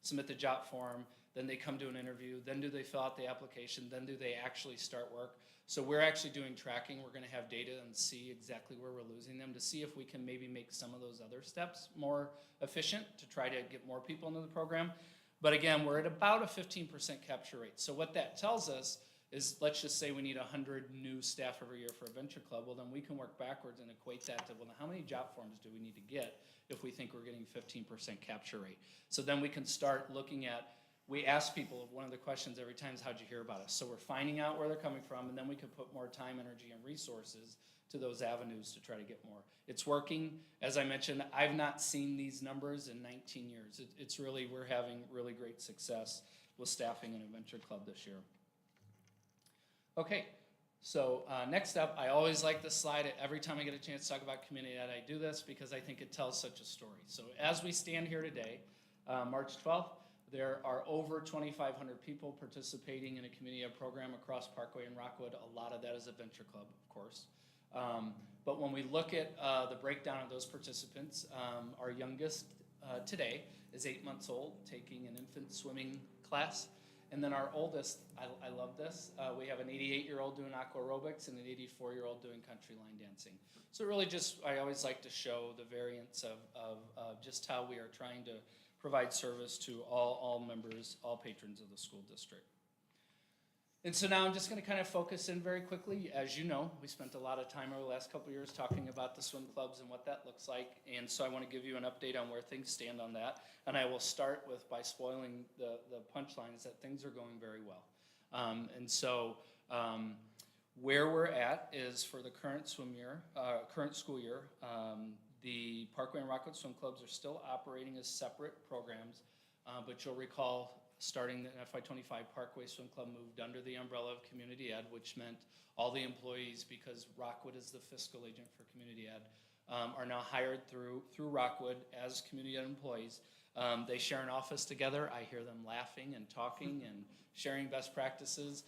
submit the job form, then they come to an interview, then do they fill out the application, then do they actually start work. So we're actually doing tracking. We're going to have data and see exactly where we're losing them to see if we can maybe make some of those other steps more efficient to try to get more people into the program. But again, we're at about a 15% capture rate. So what that tells us is, let's just say we need 100 new staff every year for Adventure Club. Well, then we can work backwards and equate that to, well, how many job forms do we need to get if we think we're getting 15% capture rate? So then we can start looking at, we ask people, one of the questions every time is, how'd you hear about us? So we're finding out where they're coming from, and then we can put more time, energy, and resources to those avenues to try to get more. It's working. As I mentioned, I've not seen these numbers in 19 years. It's really, we're having really great success with staffing an Adventure Club this year. Okay, So next up, I always like this slide. Every time I get a chance to talk about community ed, I do this because I think it tells such a story. So as we stand here today, March 12th, there are over 2,500 people participating in a community ed program across Parkway and Rockwood. A lot of that is Adventure Club, of course. But when we look at the breakdown of those participants, our youngest today is 8 months old, taking an infant swimming class. And then our oldest, I love this, we have an 88-year-old doing aqua aerobics and an 84-year-old doing country line dancing. So really just, I always like to show the variance of just how we are trying to provide service to all members, all patrons of the school district. And so now I'm just going to kind of focus in very quickly. As you know, we spent a lot of time over the last couple of years talking about the swim clubs and what that looks like. And so I want to give you an update on where things stand on that. And I will start with, by spoiling the punchline, is that things are going very well. Where we're at is for the current school year, the Parkway and Rockwood swim clubs are still operating as separate programs, but you'll recall starting the FY25, Parkway Swim Club moved under the umbrella of Community Ed, which meant all the employees, because Rockwood is the fiscal agent for Community Ed, are now hired through Rockwood as Community Ed employees. They share an office together. I hear them laughing and talking and sharing best practices.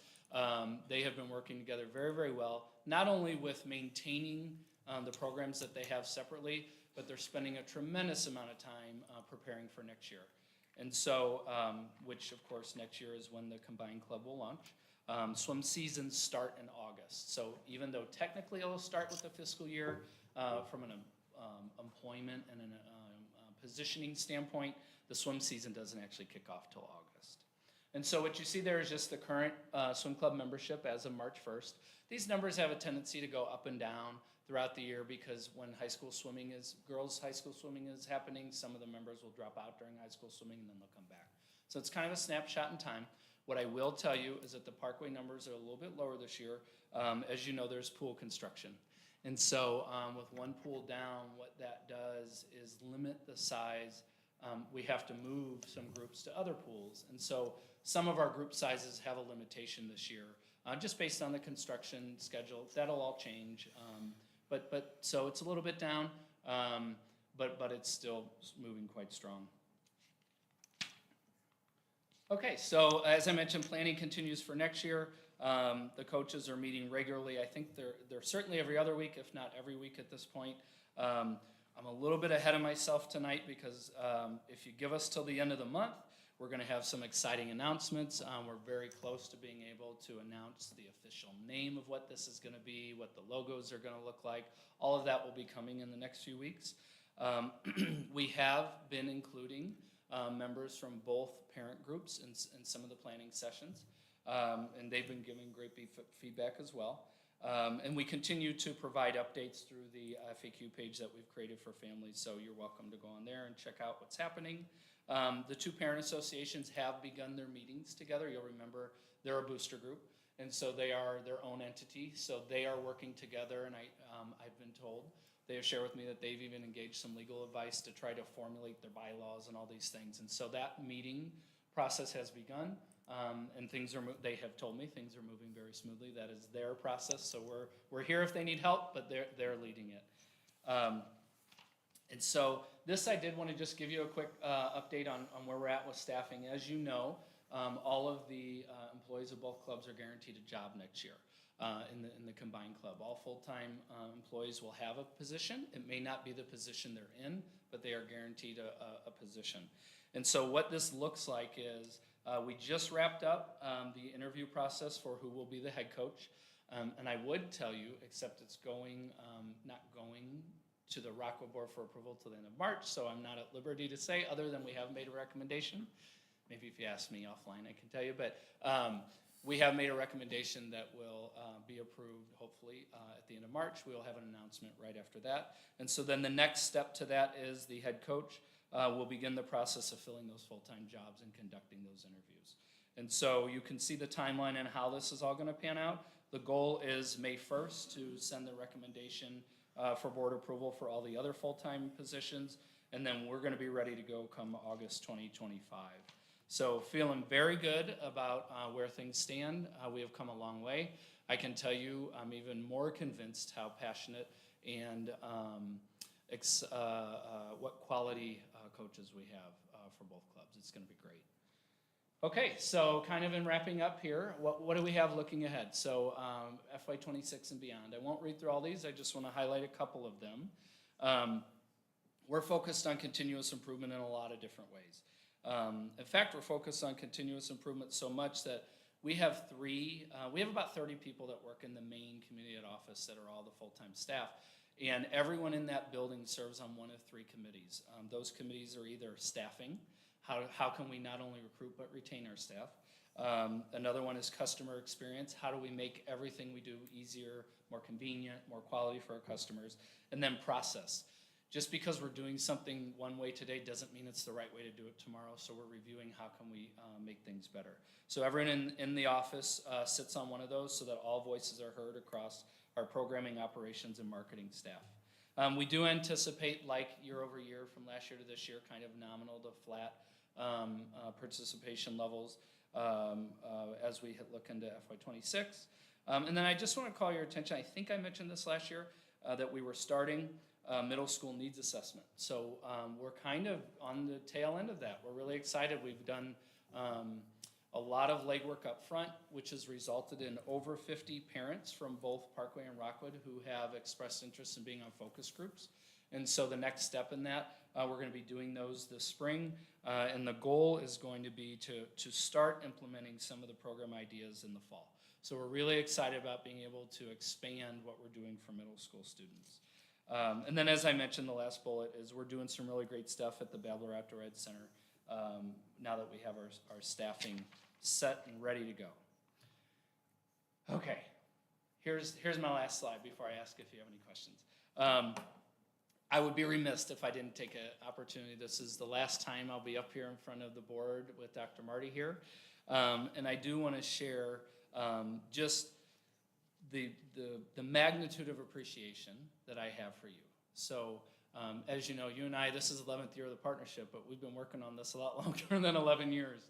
They have been working together very, very well, not only with maintaining the programs that they have separately, but they're spending a tremendous amount of time preparing for next year. And so, which of course next year is when the combined club will launch. Swim seasons start in August. So even though technically it'll start with the fiscal year, from an employment and a positioning standpoint, the swim season doesn't actually kick off till August. And so what you see there is just the current swim club membership as of March 1st. These numbers have a tendency to go up and down throughout the year because when girls' high school swimming is happening, some of the members will drop out during high school swimming and then they'll come back. So it's kind of a snapshot in time. What I will tell you is that the Parkway numbers are a little bit lower this year. As you know, there's pool construction. And so with one pool down, what that does is limit the size. We have to move some groups to other pools. And so some of our group sizes have a limitation this year, just based on the construction schedule. That'll all change. So it's a little bit down, but it's still moving quite strong. Okay, so as I mentioned, planning continues for next year. The coaches are meeting regularly. I think they're certainly every other week, if not every week at this point. I'm a little bit ahead of myself tonight because if you give us till the end of the month, we're going to have some exciting announcements. We're very close to being able to announce the official name of what this is going to be, what the logos are going to look like. All of that will be coming in the next few weeks. We have been including members from both parent groups in some of the planning sessions, and they've been giving great feedback as well. And we continue to provide updates through the FAQ page that we've created for families, so you're welcome to go on there and check out what's happening. The two parent associations have begun their meetings together. You'll remember they're a booster group, and so they are their own entity. So they are working together, and I've been told, they have shared with me that they've even engaged some legal advice to try to formulate their bylaws and all these things. And so that meeting process has begun, and they have told me things are moving very smoothly. That is their process, so we're here if they need help, but they're leading it. And so this, I did want to just give you a quick update on where we're at with staffing. As you know, all of the employees of both clubs are guaranteed a job next year in the combined club. All full-time employees will have a position. It may not be the position they're in, but they are guaranteed a position. And so what this looks like is we just wrapped up the interview process for who will be the head coach. And I would tell you, except it's not going to the Rockwood Board for approval till the end of March, so I'm not at liberty to say other than we have made a recommendation. Maybe if you ask me offline, I can tell you, but we have made a recommendation that will be approved hopefully at the end of March. We will have an announcement right after that. And so then the next step to that is the head coach will begin the process of filling those full-time jobs and conducting those interviews. And so you can see the timeline and how this is all going to pan out. The goal is May 1st to send the recommendation for board approval for all the other full-time positions, and then we're going to be ready to go come August 2025. So feeling very good about where things stand. We have come a long way. I can tell you, I'm even more convinced how passionate and what quality coaches we have for both clubs. It's going to be great. Okay, so kind of in wrapping up here, what do we have looking ahead? So FY26 and beyond. I won't read through all these. I just want to highlight a couple of them. We're focused on continuous improvement in a lot of different ways. In fact, we're focused on continuous improvement so much that we have about 30 people that work in the main community ed office that are all the full-time staff. And everyone in that building serves on one of 3 committees. Those committees are either staffing, how can we not only recruit but retain our staff? Another one is customer experience. How do we make everything we do easier, more convenient, more quality for our customers? And then process. Just because we're doing something one way today doesn't mean it's the right way to do it tomorrow, so we're reviewing how can we make things better. So everyone in the office sits on one of those so that all voices are heard across our programming, operations, and marketing staff. We do anticipate, like year over year from last year to this year, kind of nominal to flat participation levels as we look into FY26. And then I just want to call your attention, I think I mentioned this last year, that we were starting middle school needs assessment. So we're kind of on the tail end of that. We're really excited. We've done a lot of legwork up front, which has resulted in over 50 parents from both Parkway and Rockwood who have expressed interest in being on focus groups. And so the next step in that, we're going to be doing those this spring. And the goal is going to be to start implementing some of the program ideas in the fall. So we're really excited about being able to expand what we're doing for middle school students. And then as I mentioned, the last bullet is we're doing some really great stuff at the Babbler Outdoor Ed Center now that we have our staffing set and ready to go. Okay, here's my last slide before I ask if you have any questions. I would be remiss if I didn't take an opportunity. This is the last time I'll be up here in front of the board with Dr. Marty here. And I do want to share just the magnitude of appreciation that I have for you. So as you know, you and I, this is the 11th year of the partnership, but we've been working on this a lot longer than 11 years.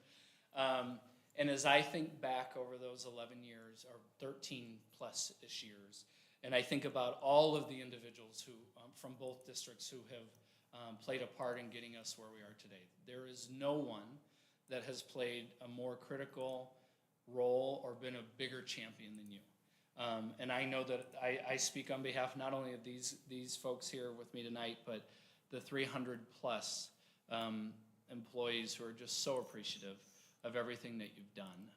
And as I think back over those 11 years, or 13 plus-ish years, and I think about all of the individuals who, from both districts who have played a part in getting us where we are today, there is no one that has played a more critical role or been a bigger champion than you. And I know that I speak on behalf not only of these folks here with me tonight, but the 300 plus employees who are just so appreciative of everything that you've done.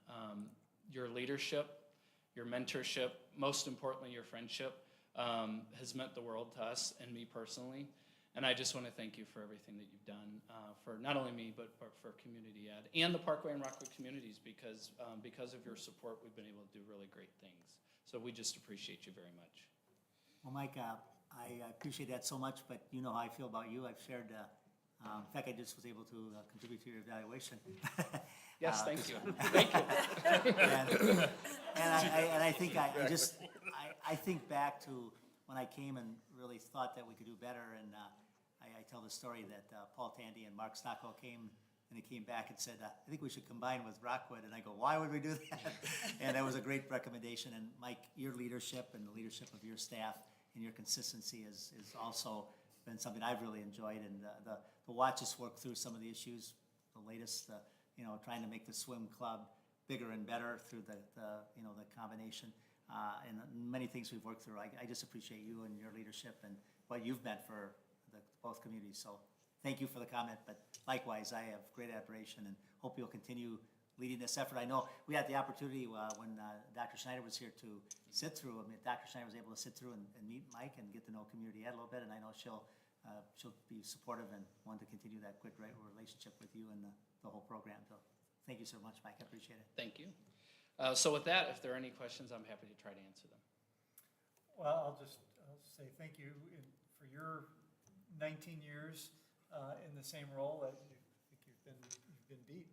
Your leadership, your mentorship, most importantly, your friendship has meant the world to us and me personally. And I just want to thank you for everything that you've done for not only me, but for Community Ed and the Parkway and Rockwood communities, because of your support, we've been able to do really great things. So we just appreciate you very much. Well, Mike, I appreciate that so much, but you know how I feel about you. I've shared, in fact, I just was able to contribute to your evaluation. Yes, thank you. Thank you. and I think I think back to when I came and really thought that we could do better, and I tell the story that Paul Tandy and Mark Stockwell came, and they came back and said, I think we should combine with Rockwood, and I go, why would we do that? And that was a great recommendation, and Mike, your leadership and the leadership of your staff and your consistency is also been something I've really enjoyed, and to watch us work through some of the issues, the latest, trying to make the swim club bigger and better through the combination, and many things we've worked through. I just appreciate you and your leadership and what you've meant for both communities. So thank you for the comment, but likewise, I have great admiration and hope you'll continue leading this effort. I know we had the opportunity when Dr. Schneider was here to sit through. I mean, Dr. Schneider was able to sit through and meet Mike and get to know Community Ed a little bit, and I know she'll be supportive and want to continue that good relationship with you and the whole program. So thank you so much, Mike. I appreciate it. Thank you. So with that, if there are any questions, I'm happy to try to answer them. Well, I'll say thank you for your 19 years in the same role. I think you've been beat.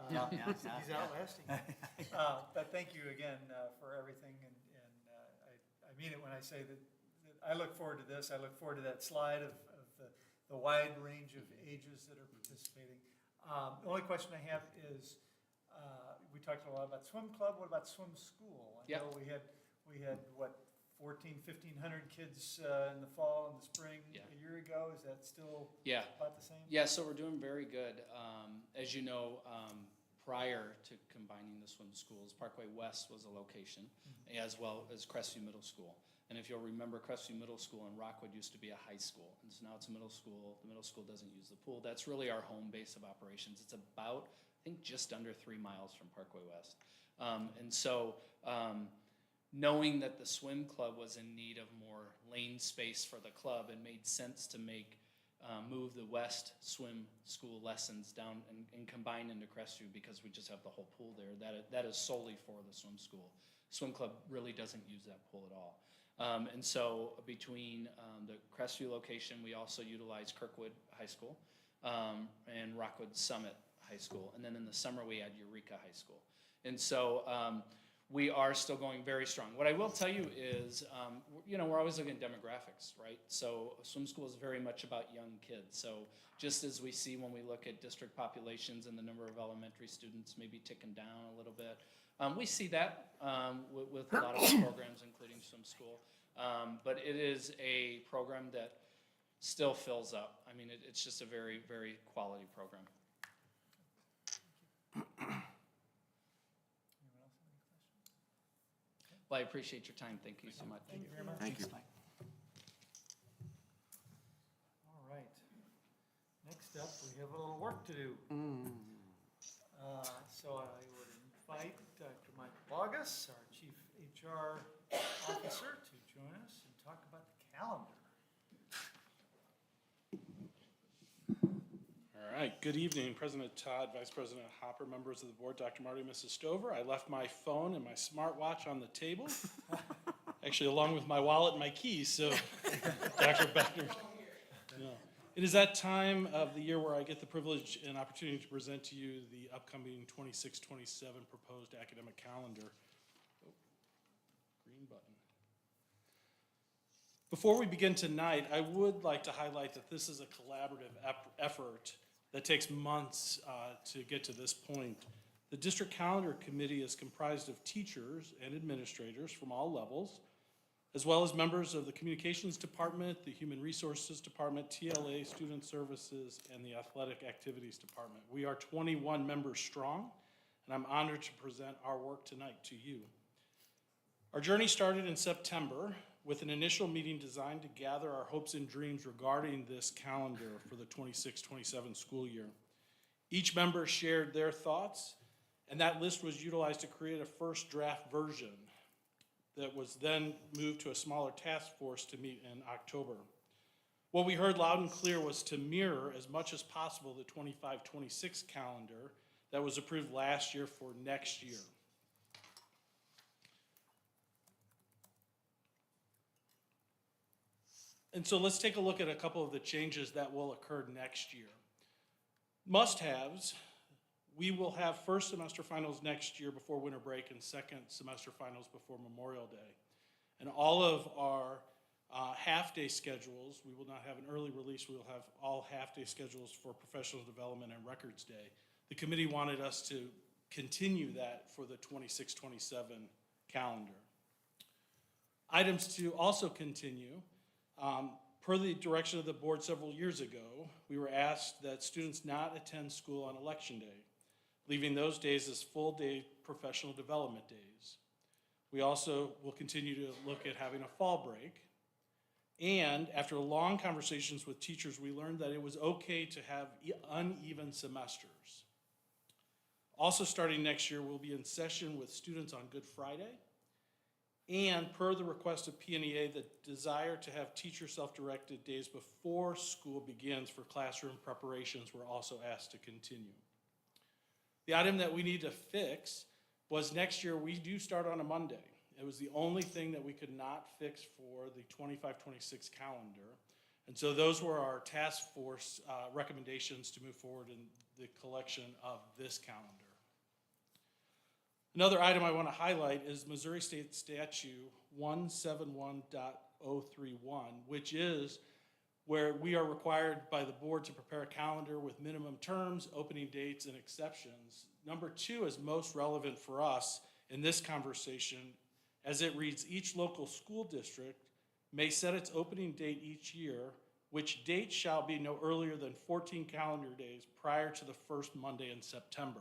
He's outlasting. But thank you again for everything, and I mean it when I say that I look forward to this. I look forward to that slide of the wide range of ages that are participating. The only question I have is, we talked a lot about swim club, what about swim school? I Yep. know we had, what, 1,500 kids in the fall and the spring Yeah. a year ago? Is that still Yeah. about the same? Yeah, so we're doing very good. As you know, prior to combining the swim schools, Parkway West was a location, as well as Crestview Middle School. And if you'll remember, Crestview Middle School in Rockwood used to be a high school, and so now it's a middle school. The middle school doesn't use the pool. That's really our home base of operations. It's about, I think, just under 3 miles from Parkway West. And so, knowing that the swim club was in need of more lane space for the club, it made sense to move the West swim school lessons down and combine into Crestview, because we just have the whole pool there. That is solely for the swim school. Swim club really doesn't use that pool at all. And so between the Crestview location, we also utilize Kirkwood High School and Rockwood Summit High School. And then in the summer, we add Eureka High School. And so we are still going very strong. What I will tell you is, we're always looking at demographics, right? So swim school is very much about young kids. So just as we see when we look at district populations and the number of elementary students maybe ticking down a little bit, we see that with a lot of our programs, including swim school. But it is a program that still fills up. I mean, it's just a very, very quality program. Well, I appreciate your time. Thank you so much. Thank you very much. Thank you. All right. Next up, we have a little work to do. So I would invite Dr. Mike Bogus, our Chief HR Officer, to join us and talk about the calendar. All right, good evening, President Todd, Vice President Hopper, members of the board, Dr. Marty, Mrs. Stover. I left my phone and my smartwatch on the table, actually along with my wallet and my keys, so Dr. Beckner. Yeah. It is that time of the year where I get the privilege and opportunity to present to you the upcoming 26-27 proposed academic calendar. Oh, green button. Before we begin tonight, I would like to highlight that this is a collaborative effort that takes months to get to this point. The District Calendar Committee is comprised of teachers and administrators from all levels, as well as members of the Communications Department, the Human Resources Department, TLA, Student Services, and the Athletic Activities Department. We are 21 members strong, and I'm honored to present our work tonight to you. Our journey started in September with an initial meeting designed to gather our hopes and dreams regarding this calendar for the 26-27 school year. Each member shared their thoughts, and that list was utilized to create a first draft version that was then moved to a smaller task force to meet in October. What we heard loud and clear was to mirror as much as possible the 25-26 calendar that was approved last year for next year. And so let's take a look at a couple of the changes that will occur next year. Must-haves, we will have first semester finals next year before winter break and second semester finals before Memorial Day. And all of our half-day schedules, we will not have an early release, we will have all half-day schedules for professional development and records day. The committee wanted us to continue that for the 26-27 calendar. Items to also continue, per the direction of the board several years ago, we were asked that students not attend school on election day, leaving those days as full-day professional development days. We also will continue to look at having a fall break. And after long conversations with teachers, we learned that it was okay to have uneven semesters. Also starting next year, we'll be in session with students on Good Friday. And per the request of PNEA, the desire to have teacher self-directed days before school begins for classroom preparations were also asked to continue. The item that we need to fix was next year we do start on a Monday. It was the only thing that we could not fix for the 25-26 calendar. And so those were our task force recommendations to move forward in the collection of this calendar. Another item I want to highlight is Missouri State Statute 171.031, which is where we are required by the board to prepare a calendar with minimum terms, opening dates, and exceptions. Number 2 is most relevant for us in this conversation, as it reads, each local school district may set its opening date each year, which date shall be no earlier than 14 calendar days prior to the first Monday in September.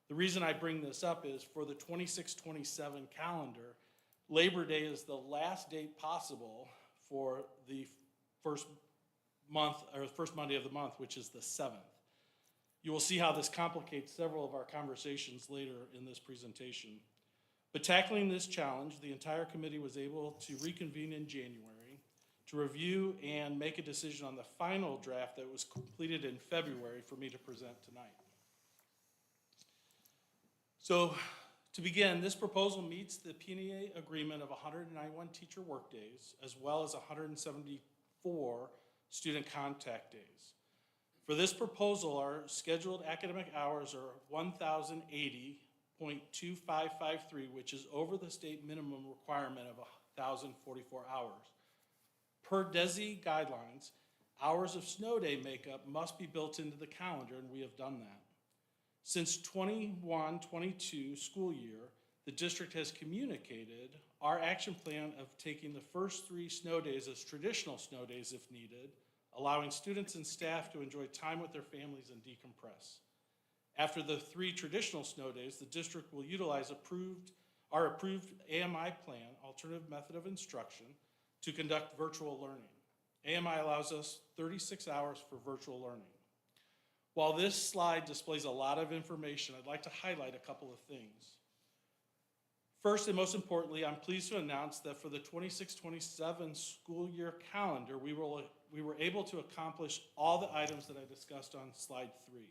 The reason I bring this up is for the 26-27 calendar, Labor Day is the last date possible for the first month, or first Monday of the month, which is the 7th. You will see how this complicates several of our conversations later in this presentation. But tackling this challenge, the entire committee was able to reconvene in January to review and make a decision on the final draft that was completed in February for me to present tonight. So to begin, this proposal meets the PNEA agreement of 191 teacher workdays as well as 174 student contact days. For this proposal, our scheduled academic hours are 1,080.2553, which is over the state minimum requirement of 1,044 hours. Per DESI guidelines, hours of snow day makeup must be built into the calendar, and we have done that. Since 21-22 school year, the district has communicated our action plan of taking the first 3 snow days as traditional snow days if needed, allowing students and staff to enjoy time with their families and decompress. After the 3 traditional snow days, the district will utilize our approved AMI plan, alternative method of instruction, to conduct virtual learning. AMI allows us 36 hours for virtual learning. While this slide displays a lot of information, I'd like to highlight a couple of things. First and most importantly, I'm pleased to announce that for the 26-27 school year calendar, we were able to accomplish all the items that I discussed on slide 3.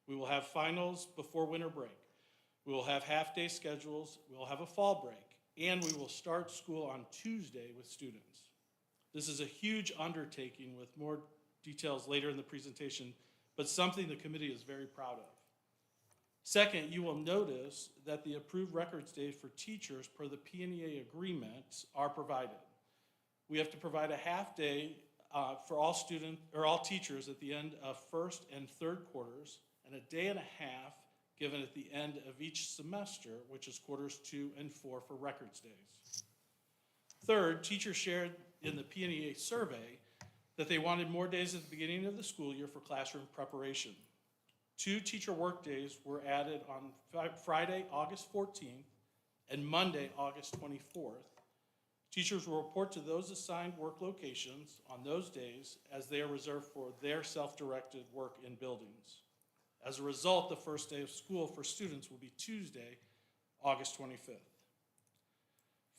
We will have finals before winter break. We will have half-day schedules. We will have a fall break. And we will start school on Tuesday with students. This is a huge undertaking with more details later in the presentation, but something the committee is very proud of. Second, you will notice that the approved records days for teachers per the PNEA agreements are provided. We have to provide a half day for all teachers at the end of first and third quarters, and a day and a half given at the end of each semester, which is quarters 2 and 4 for records days. Third, teachers shared in the PNEA survey that they wanted more days at the beginning of the school year for classroom preparation. 2 teacher work days were added on Friday, August 14th, and Monday, August 24th. Teachers will report to those assigned work locations on those days as they are reserved for their self-directed work in buildings. As a result, the first day of school for students will be Tuesday, August 25th.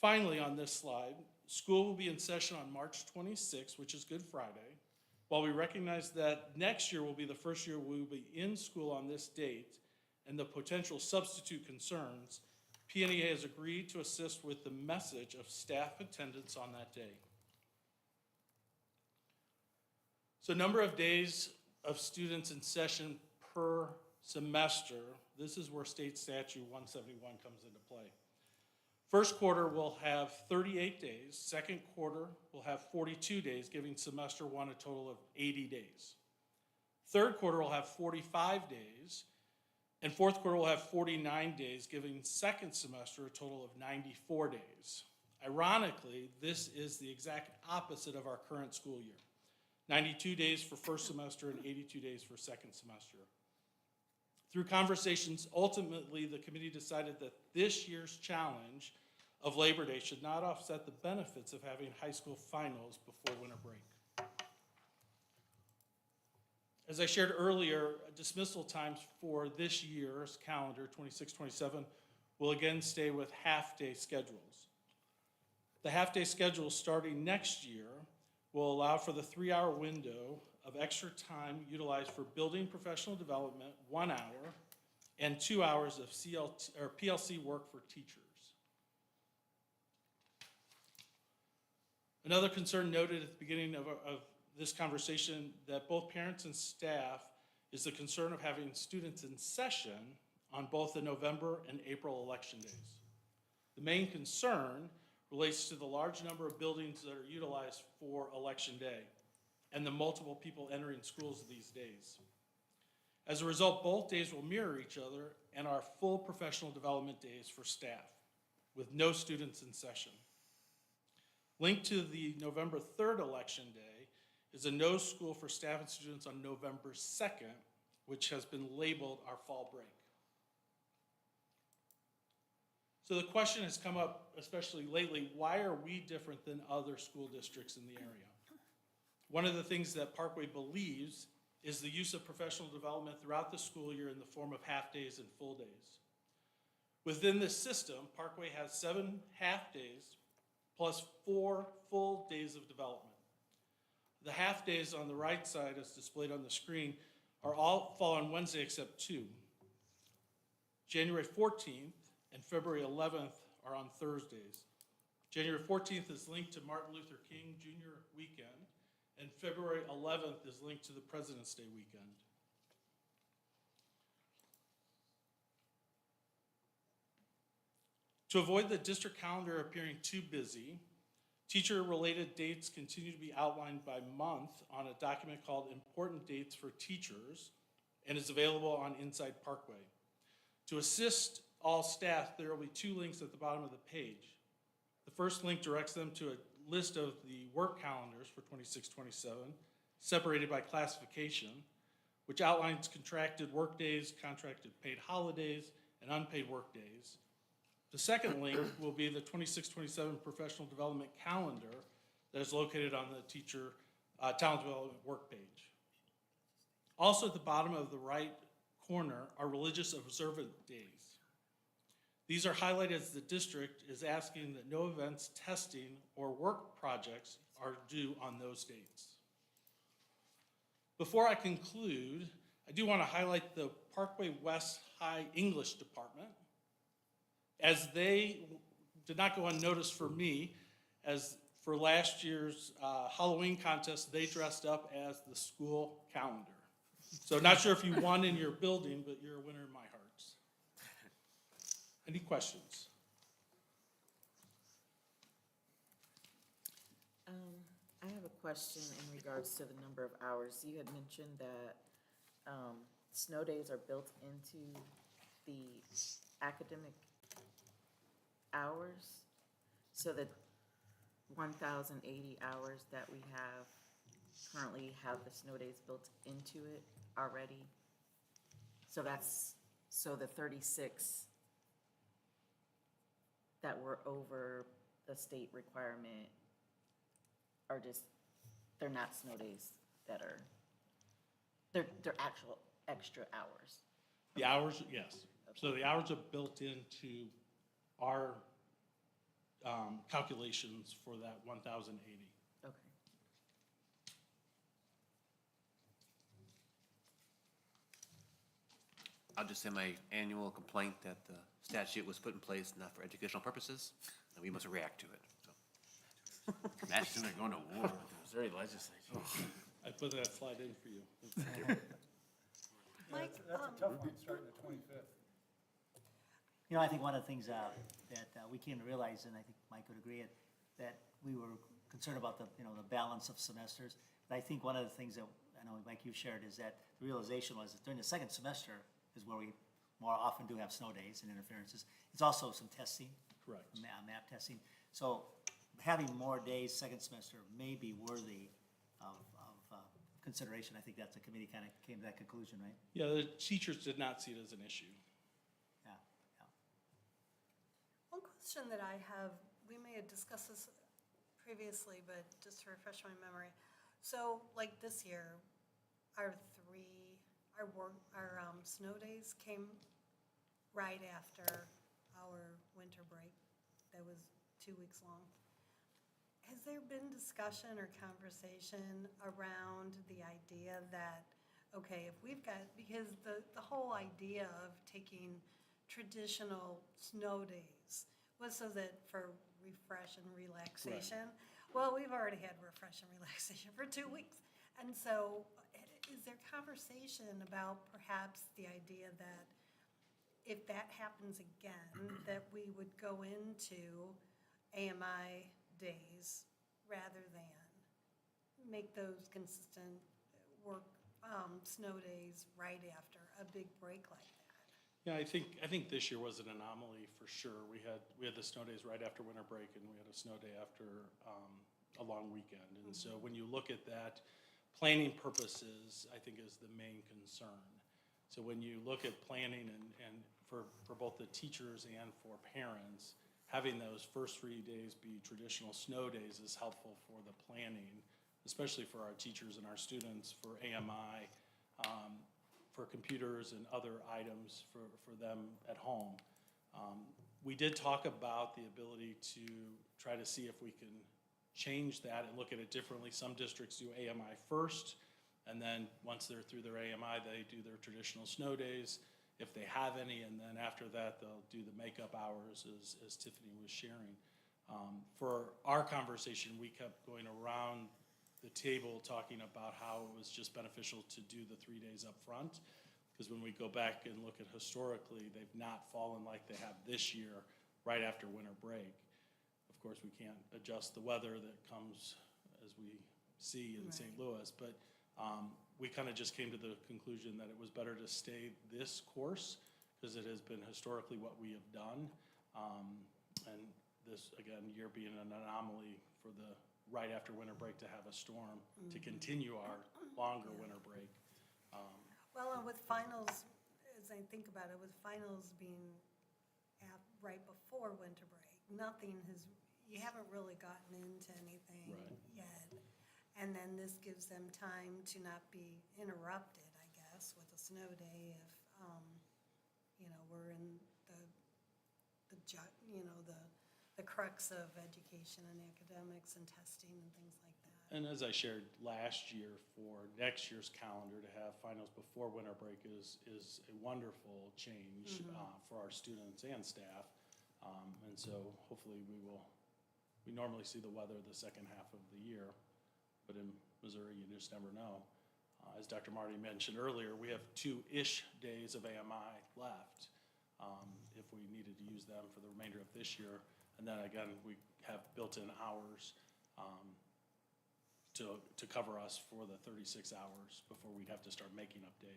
Finally, on this slide, school will be in session on March 26th, which is Good Friday. While we recognize that next year will be the first year we will be in school on this date and the potential substitute concerns, PNEA has agreed to assist with the message of staff attendance on that day. So number of days of students in session per semester, this is where state statute 171 comes into play. First quarter will have 38 days. Second quarter will have 42 days, giving semester 1 a total of 80 days. Third quarter will have 45 days, and fourth quarter will have 49 days, giving second semester a total of 94 days. Ironically, this is the exact opposite of our current school year. 92 days for first semester and 82 days for second semester. Through conversations, ultimately, the committee decided that this year's challenge of Labor Day should not offset the benefits of having high school finals before winter break. As I shared earlier, dismissal times for this year's calendar, 26-27, will again stay with half-day schedules. The half-day schedule starting next year will allow for the 3-hour window of extra time utilized for building professional development, 1 hour, and 2 hours of PLC work for teachers. Another concern noted at the beginning of this conversation that both parents and staff is the concern of having students in session on both the November and April election days. The main concern relates to the large number of buildings that are utilized for election day. and the multiple people entering schools these days. As a result, both days will mirror each other and are full professional development days for staff, with no students in session. Linked to the November 3rd election day is a no school for staff and students on November 2nd, which has been labeled our fall break. So the question has come up, especially lately, why are we different than other school districts in the area? One of the things that Parkway believes is the use of professional development throughout the school year in the form of half-days and full days. Within this system, Parkway has 7 half-days plus 4 full days of development. The half-days on the right side, as displayed on the screen, are all fall on Wednesday except 2. January 14th and February 11th are on Thursdays. January 14th is linked to Martin Luther King Jr. weekend, and February 11th is linked to the President's Day weekend. To avoid the district calendar appearing too busy, teacher-related dates continue to be outlined by month on a document called Important Dates for Teachers and is available on Inside Parkway. To assist all staff, there will be 2 links at the bottom of the page. The first link directs them to a list of the work calendars for 26-27, separated by classification, which outlines contracted work days, contracted paid holidays, and unpaid work days. The second link will be the 26-27 professional development calendar that is located on the teacher talent development work page. Also at the bottom of the right corner are religious observant days. These are highlighted as the district is asking that no events, testing, or work projects are due on those dates. Before I conclude, I do want to highlight the Parkway West High English Department, as they did not go unnoticed for me, as for last year's Halloween contest, they dressed up as the school calendar. So not sure if you won in your building, but you're a winner in my hearts. Any questions? I have a question in regards to the number of hours. You had mentioned that snow days are built into the academic hours, so that 1,080 hours that we have currently have the snow days built into it already. So the 36 that were over the state requirement are just, they're not snow days that are, they're actual extra hours. The hours, yes. So the hours are built into our calculations for that 1,080. Okay. I'll just say my annual complaint that the statute was put in place not for educational purposes, and we must react to it, so. Imagine they're going to war with the Missouri legislature. I put that slide in for you. Mike, That's a tough one, starting the 25th. You know, I think one of the things that we came to realize, and I think Mike would agree, that we were concerned about the balance of semesters. But I think one of the things that I know, Mike, you shared, is that the realization was that during the second semester is where we more often do have snow days and interferences. It's also some testing. Correct. Map testing. So having more days second semester may be worthy of consideration. I think that's the committee kind of came to that conclusion, right? Yeah, the teachers did not see it as an issue. Yeah. one question that I have, we may have discussed this previously, but just to refresh my memory. So like this year, our snow days came right after our winter break that was 2 weeks long. Has there been discussion or conversation around the idea that, okay, if we've got, because the whole idea of taking traditional snow days was so that for refresh and relaxation. Well, we've already had refresh and relaxation for 2 weeks. And so is there conversation about perhaps the idea that if that happens again, that we would go into AMI days rather than make those consistent work, snow days right after a big break like that. Yeah, I think this year was an anomaly for sure. We had the snow days right after winter break, and we had a snow day after a long weekend. And so when you look at that, planning purposes, I think, is the main concern. So when you look at planning and for both the teachers and for parents, having those first 3 days be traditional snow days is helpful for the planning, especially for our teachers and our students, for AMI, for computers and other items for them at home. We did talk about the ability to try to see if we can change that and look at it differently. Some districts do AMI first, and then once they're through their AMI, they do their traditional snow days, if they have any, and then after that, they'll do the makeup hours, as Tiffany was sharing. For our conversation, we kept going around the table talking about how it was just beneficial to do the 3 days up front, because when we go back and look at historically, they've not fallen like they have this year, right after winter break. Of course, we can't adjust the weather that comes as we see in St. Louis, but we kind of just came to the conclusion that it was better to stay this course, because it has been historically what we have done. And this, again, year being an anomaly for the right after winter break to have a storm to continue our longer winter break. Well, and with finals, as I think about it, with finals being right before winter break, you haven't really gotten into anything yet. And then this gives them time to not be interrupted, I guess, with a snow day if, we're in the crux of education and academics and testing and things like that. And as I shared last year, for next year's calendar, to have finals before winter break is a wonderful change for our students and staff. And so hopefully we normally see the weather the second half of the year, but in Missouri, you just never know. As Dr. Marty mentioned earlier, we have 2-ish days of AMI left if we needed to use them for the remainder of this year. And then again, we have built-in hours to cover us for the 36 hours before we'd have to start making up days.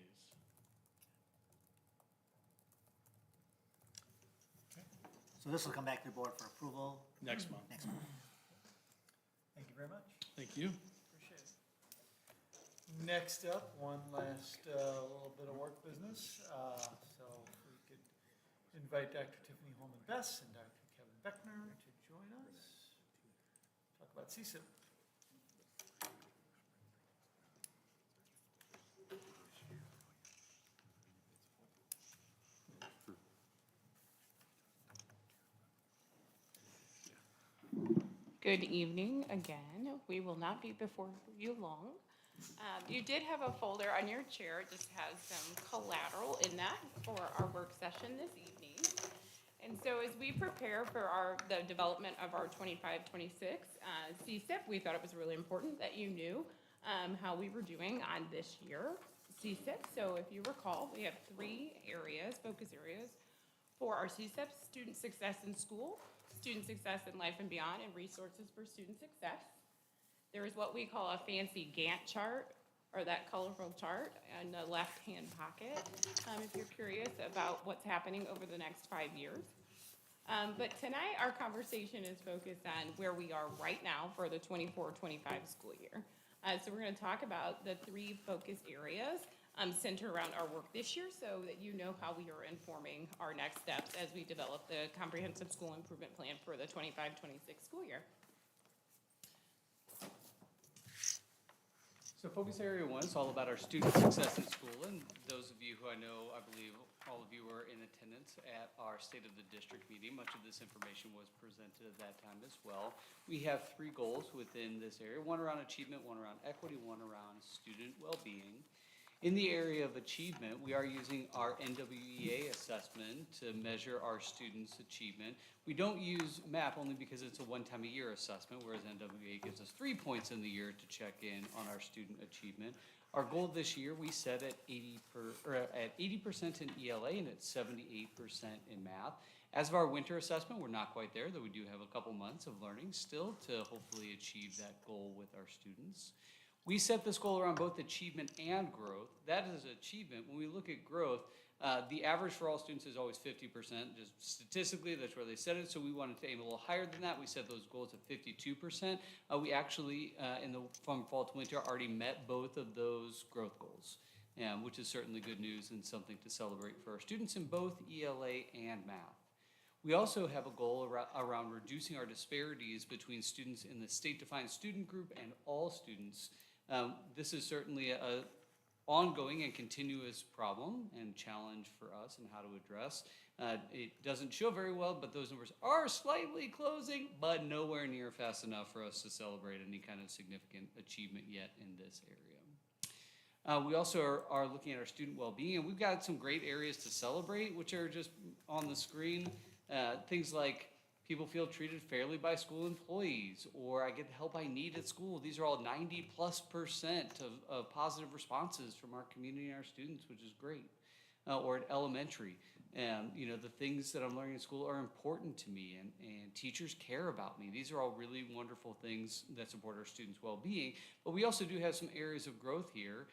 So this will come back to the board for approval Next month. next month. Thank you very much. Thank you. Appreciate it. Next up, one last little bit of work business. So if we could invite Dr. Tiffany Holman-Bess and Dr. Kevin Beckner to join us. Talk about CSIP. Good evening again. We will not be before you long. You did have a folder on your chair. It just has some collateral in that for our work session this evening. And so as we prepare for the development of our 25-26 CSIP, we thought it was really important that you knew how we were doing on this year CSIP. So if you recall, we have 3 areas, focus areas for our CSIP: student success in school, student success in life and beyond, and resources for student success. There is what we call a fancy Gantt chart, or that colorful chart in the left-hand pocket, if you're curious about what's happening over the next 5 years. But tonight, our conversation is focused on where we are right now for the 24-25 school year. So we're going to talk about the 3 focus areas centered around our work this year, so that you know how we are informing our next steps as we develop the comprehensive school improvement plan for the 25-26 school year. So focus area 1 is all about our student success in school, and those of you who I know, I believe all of you were in attendance at our State of the District meeting. Much of this information was presented at that time as well. We have 3 goals within this area: 1 around achievement, 1 around equity, 1 around student well-being. In the area of achievement, we are using our NWEA assessment to measure our students' achievement. We don't use MAP only because it's a one-time-a-year assessment, whereas NWEA gives us 3 points in the year to check in on our student achievement. Our goal this year, we set at 80% in ELA and at 78% in math. As of our winter assessment, we're not quite there, though we do have a couple months of learning still to hopefully achieve that goal with our students. We set this goal around both achievement and growth. That is achievement. When we look at growth, the average for all students is always 50%. Just statistically, that's where they set it. So we wanted to aim a little higher than that. We set those goals at 52%. We actually, from fall to winter, already met both of those growth goals, which is certainly good news and something to celebrate for our students in both ELA and math. We also have a goal around reducing our disparities between students in the state-defined student group and all students. This is certainly a ongoing and continuous problem and challenge for us and how to address. It doesn't show very well, but those numbers are slightly closing, but nowhere near fast enough for us to celebrate any kind of significant achievement yet in this area. We also are looking at our student well-being, and we've got some great areas to celebrate, which are just on the screen. Things like people feel treated fairly by school employees, or I get the help I need at school. These are all 90+% of positive responses from our community and our students, which is great. Or at elementary, the things that I'm learning in school are important to me, and teachers care about me. These are all really wonderful things that support our students' well-being, but we also do have some areas of growth here.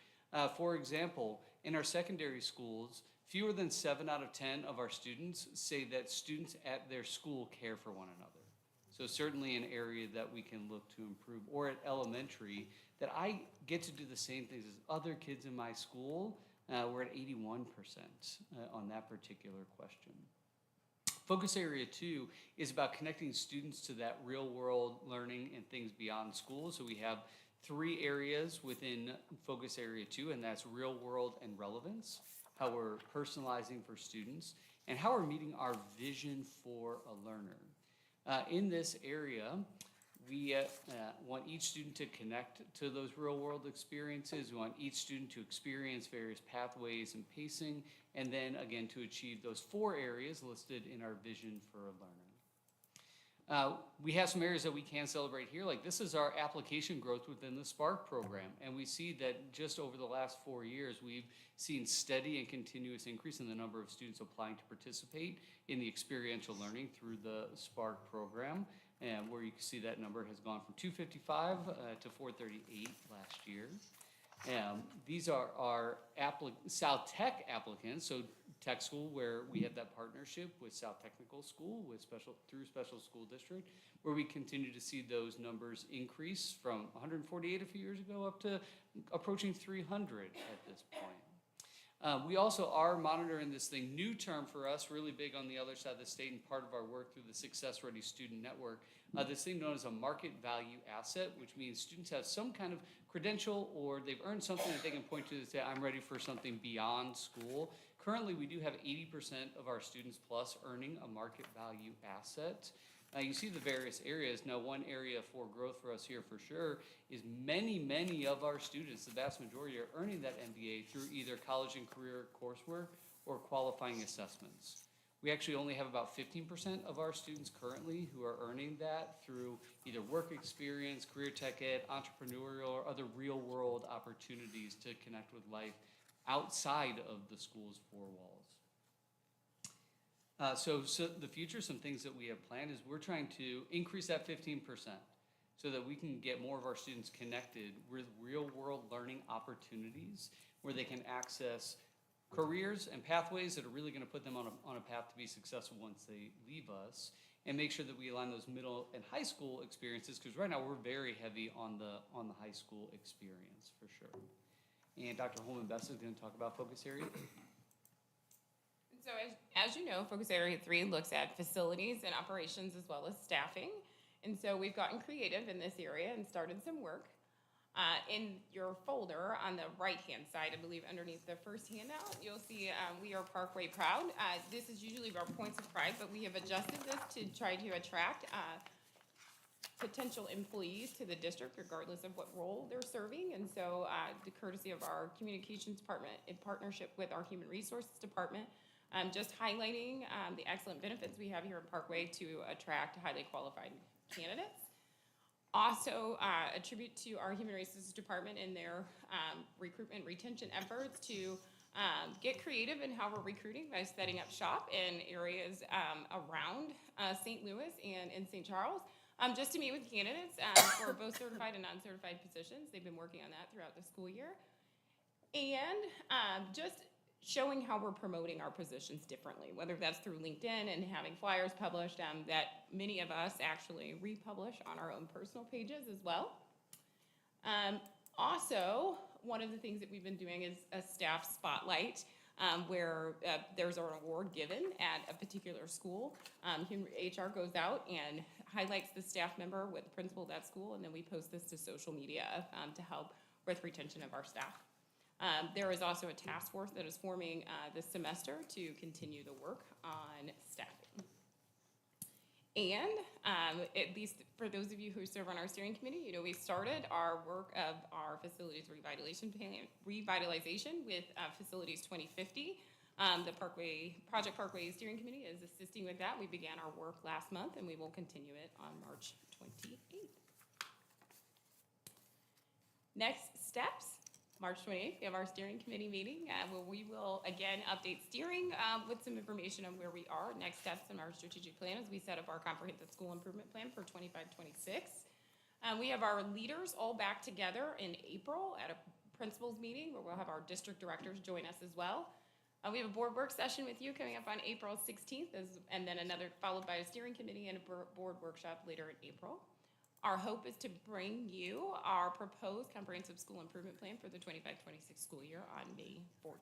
For example, in our secondary schools, fewer than 7 out of 10 of our students say that students at their school care for one another. So certainly an area that we can look to improve. Or at elementary, that I get to do the same things as other kids in my school. We're at 81% on that particular question. Focus area 2 is about connecting students to that real world learning and things beyond school. So we have 3 areas within focus area 2, and that's real world and relevance, how we're personalizing for students, and how we're meeting our vision for a learner. In this area, we want each student to connect to those real world experiences. We want each student to experience various pathways and pacing, and then again to achieve those 4 areas listed in our vision for a learner. We have some areas that we can celebrate here, like this is our application growth within the Spark program, and we see that just over the last 4 years, we've seen steady and continuous increase in the number of students applying to participate in the experiential learning through the Spark program, and where you can see that number has gone from 255 to 438 last year. These are our South Tech applicants, so tech school where we have that partnership with South Technical School through Special School District, where we continue to see those numbers increase from 148 a few years ago up to approaching 300 at this point. We also are monitoring this thing, new term for us, really big on the other side of the state and part of our work through the Success Ready Student Network, this thing known as a market value asset, which means students have some kind of credential or they've earned something that they can point to say, I'm ready for something beyond school. Currently, we do have 80% of our students plus earning a market value asset. You see the various areas. Now, one area for growth for us here for sure is many of our students, the vast majority, are earning that MBA through either college and career coursework or qualifying assessments. We actually only have about 15% of our students currently who are earning that through either work experience, career tech ed, entrepreneurial, or other real world opportunities to connect with life outside of the school's 4 walls. So the future, some things that we have planned is we're trying to increase that 15% so that we can get more of our students connected with real world learning opportunities where they can access careers and pathways that are really going to put them on a path to be successful once they leave us, and make sure that we align those middle and high school experiences, because right now we're very heavy on the high school experience for sure. And Dr. Holman-Best is going to talk about focus area 3. So as you know, focus area 3 looks at facilities and operations as well as staffing. And so we've gotten creative in this area and started some work. In your folder on the right-hand side, I believe underneath the first handout, you'll see we are Parkway Proud. This is usually our points of pride, but we have adjusted this to try to attract potential employees to the district regardless of what role they're serving. And so the courtesy of our communications department in partnership with our human resources department, just highlighting the excellent benefits we have here in Parkway to attract highly qualified candidates. Also attribute to our human resources department in their recruitment retention efforts to get creative in how we're recruiting by setting up shop in areas around St. Louis and in St. Charles, just to meet with candidates for both certified and non-certified positions. They've been working on that throughout the school year. And just showing how we're promoting our positions differently, whether that's through LinkedIn and having flyers published that many of us actually republish on our own personal pages as well. Also, one of the things that we've been doing is a staff spotlight where there's an award given at a particular school. HR goes out and highlights the staff member with the principal of that school, and then we post this to social media to help with retention of our staff. There is also a task force that is forming this semester to continue the work on staffing. And at least for those of you who serve on our steering committee, you know, we started our work of our facilities revitalization with Facilities 2050. The Project Parkway Steering Committee is assisting with that. We began our work last month, and we will continue it on March 28th. Next steps. March 28th, we have our steering committee meeting where we will again update steering with some information on where we are. Next steps in our strategic plan as we set up our comprehensive school improvement plan for 25-26. We have our leaders all back together in April at a principals meeting where we'll have our district directors join us as well. We have a board work session with you coming up on April 16th and then another followed by a steering committee and a board workshop later in April. Our hope is to bring you our proposed comprehensive school improvement plan for the 25-26 school year on May 14th.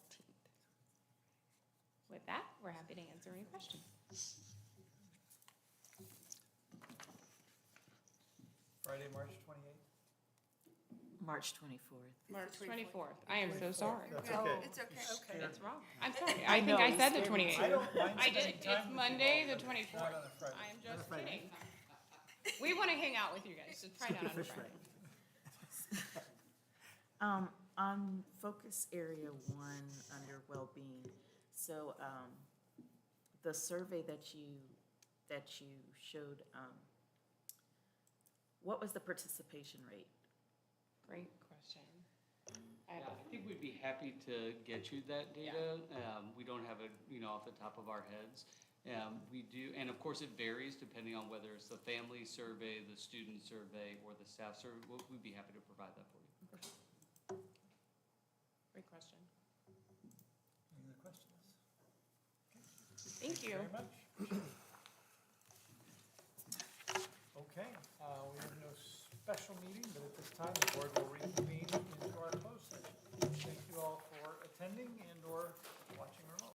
With that, we're happy to answer any questions. Friday, March 28th? March 24th. March 24th. I am so sorry. That's okay. It's okay. That's wrong. I'm sorry. I think I said the 28th. I don't mind I did. spending time It's with Monday, you, the but not 24th. on a Friday. I am just kidding. We want to hang out with you guys, just try not on Friday. On focus area 1 under well-being, so the survey that you showed, what was the participation rate? Great question. Yeah, I think we'd be happy to get you that data. We don't have it, off the top of our heads. We do, and of course it varies depending on whether it's the family survey, the student survey, or the staff survey. We'd be happy to provide that for you. Great question. Any other questions? Thank you. Very much. Okay, we have no special meeting, but at this time, the board will reconvene into our closed session. Thank you all for attending and/or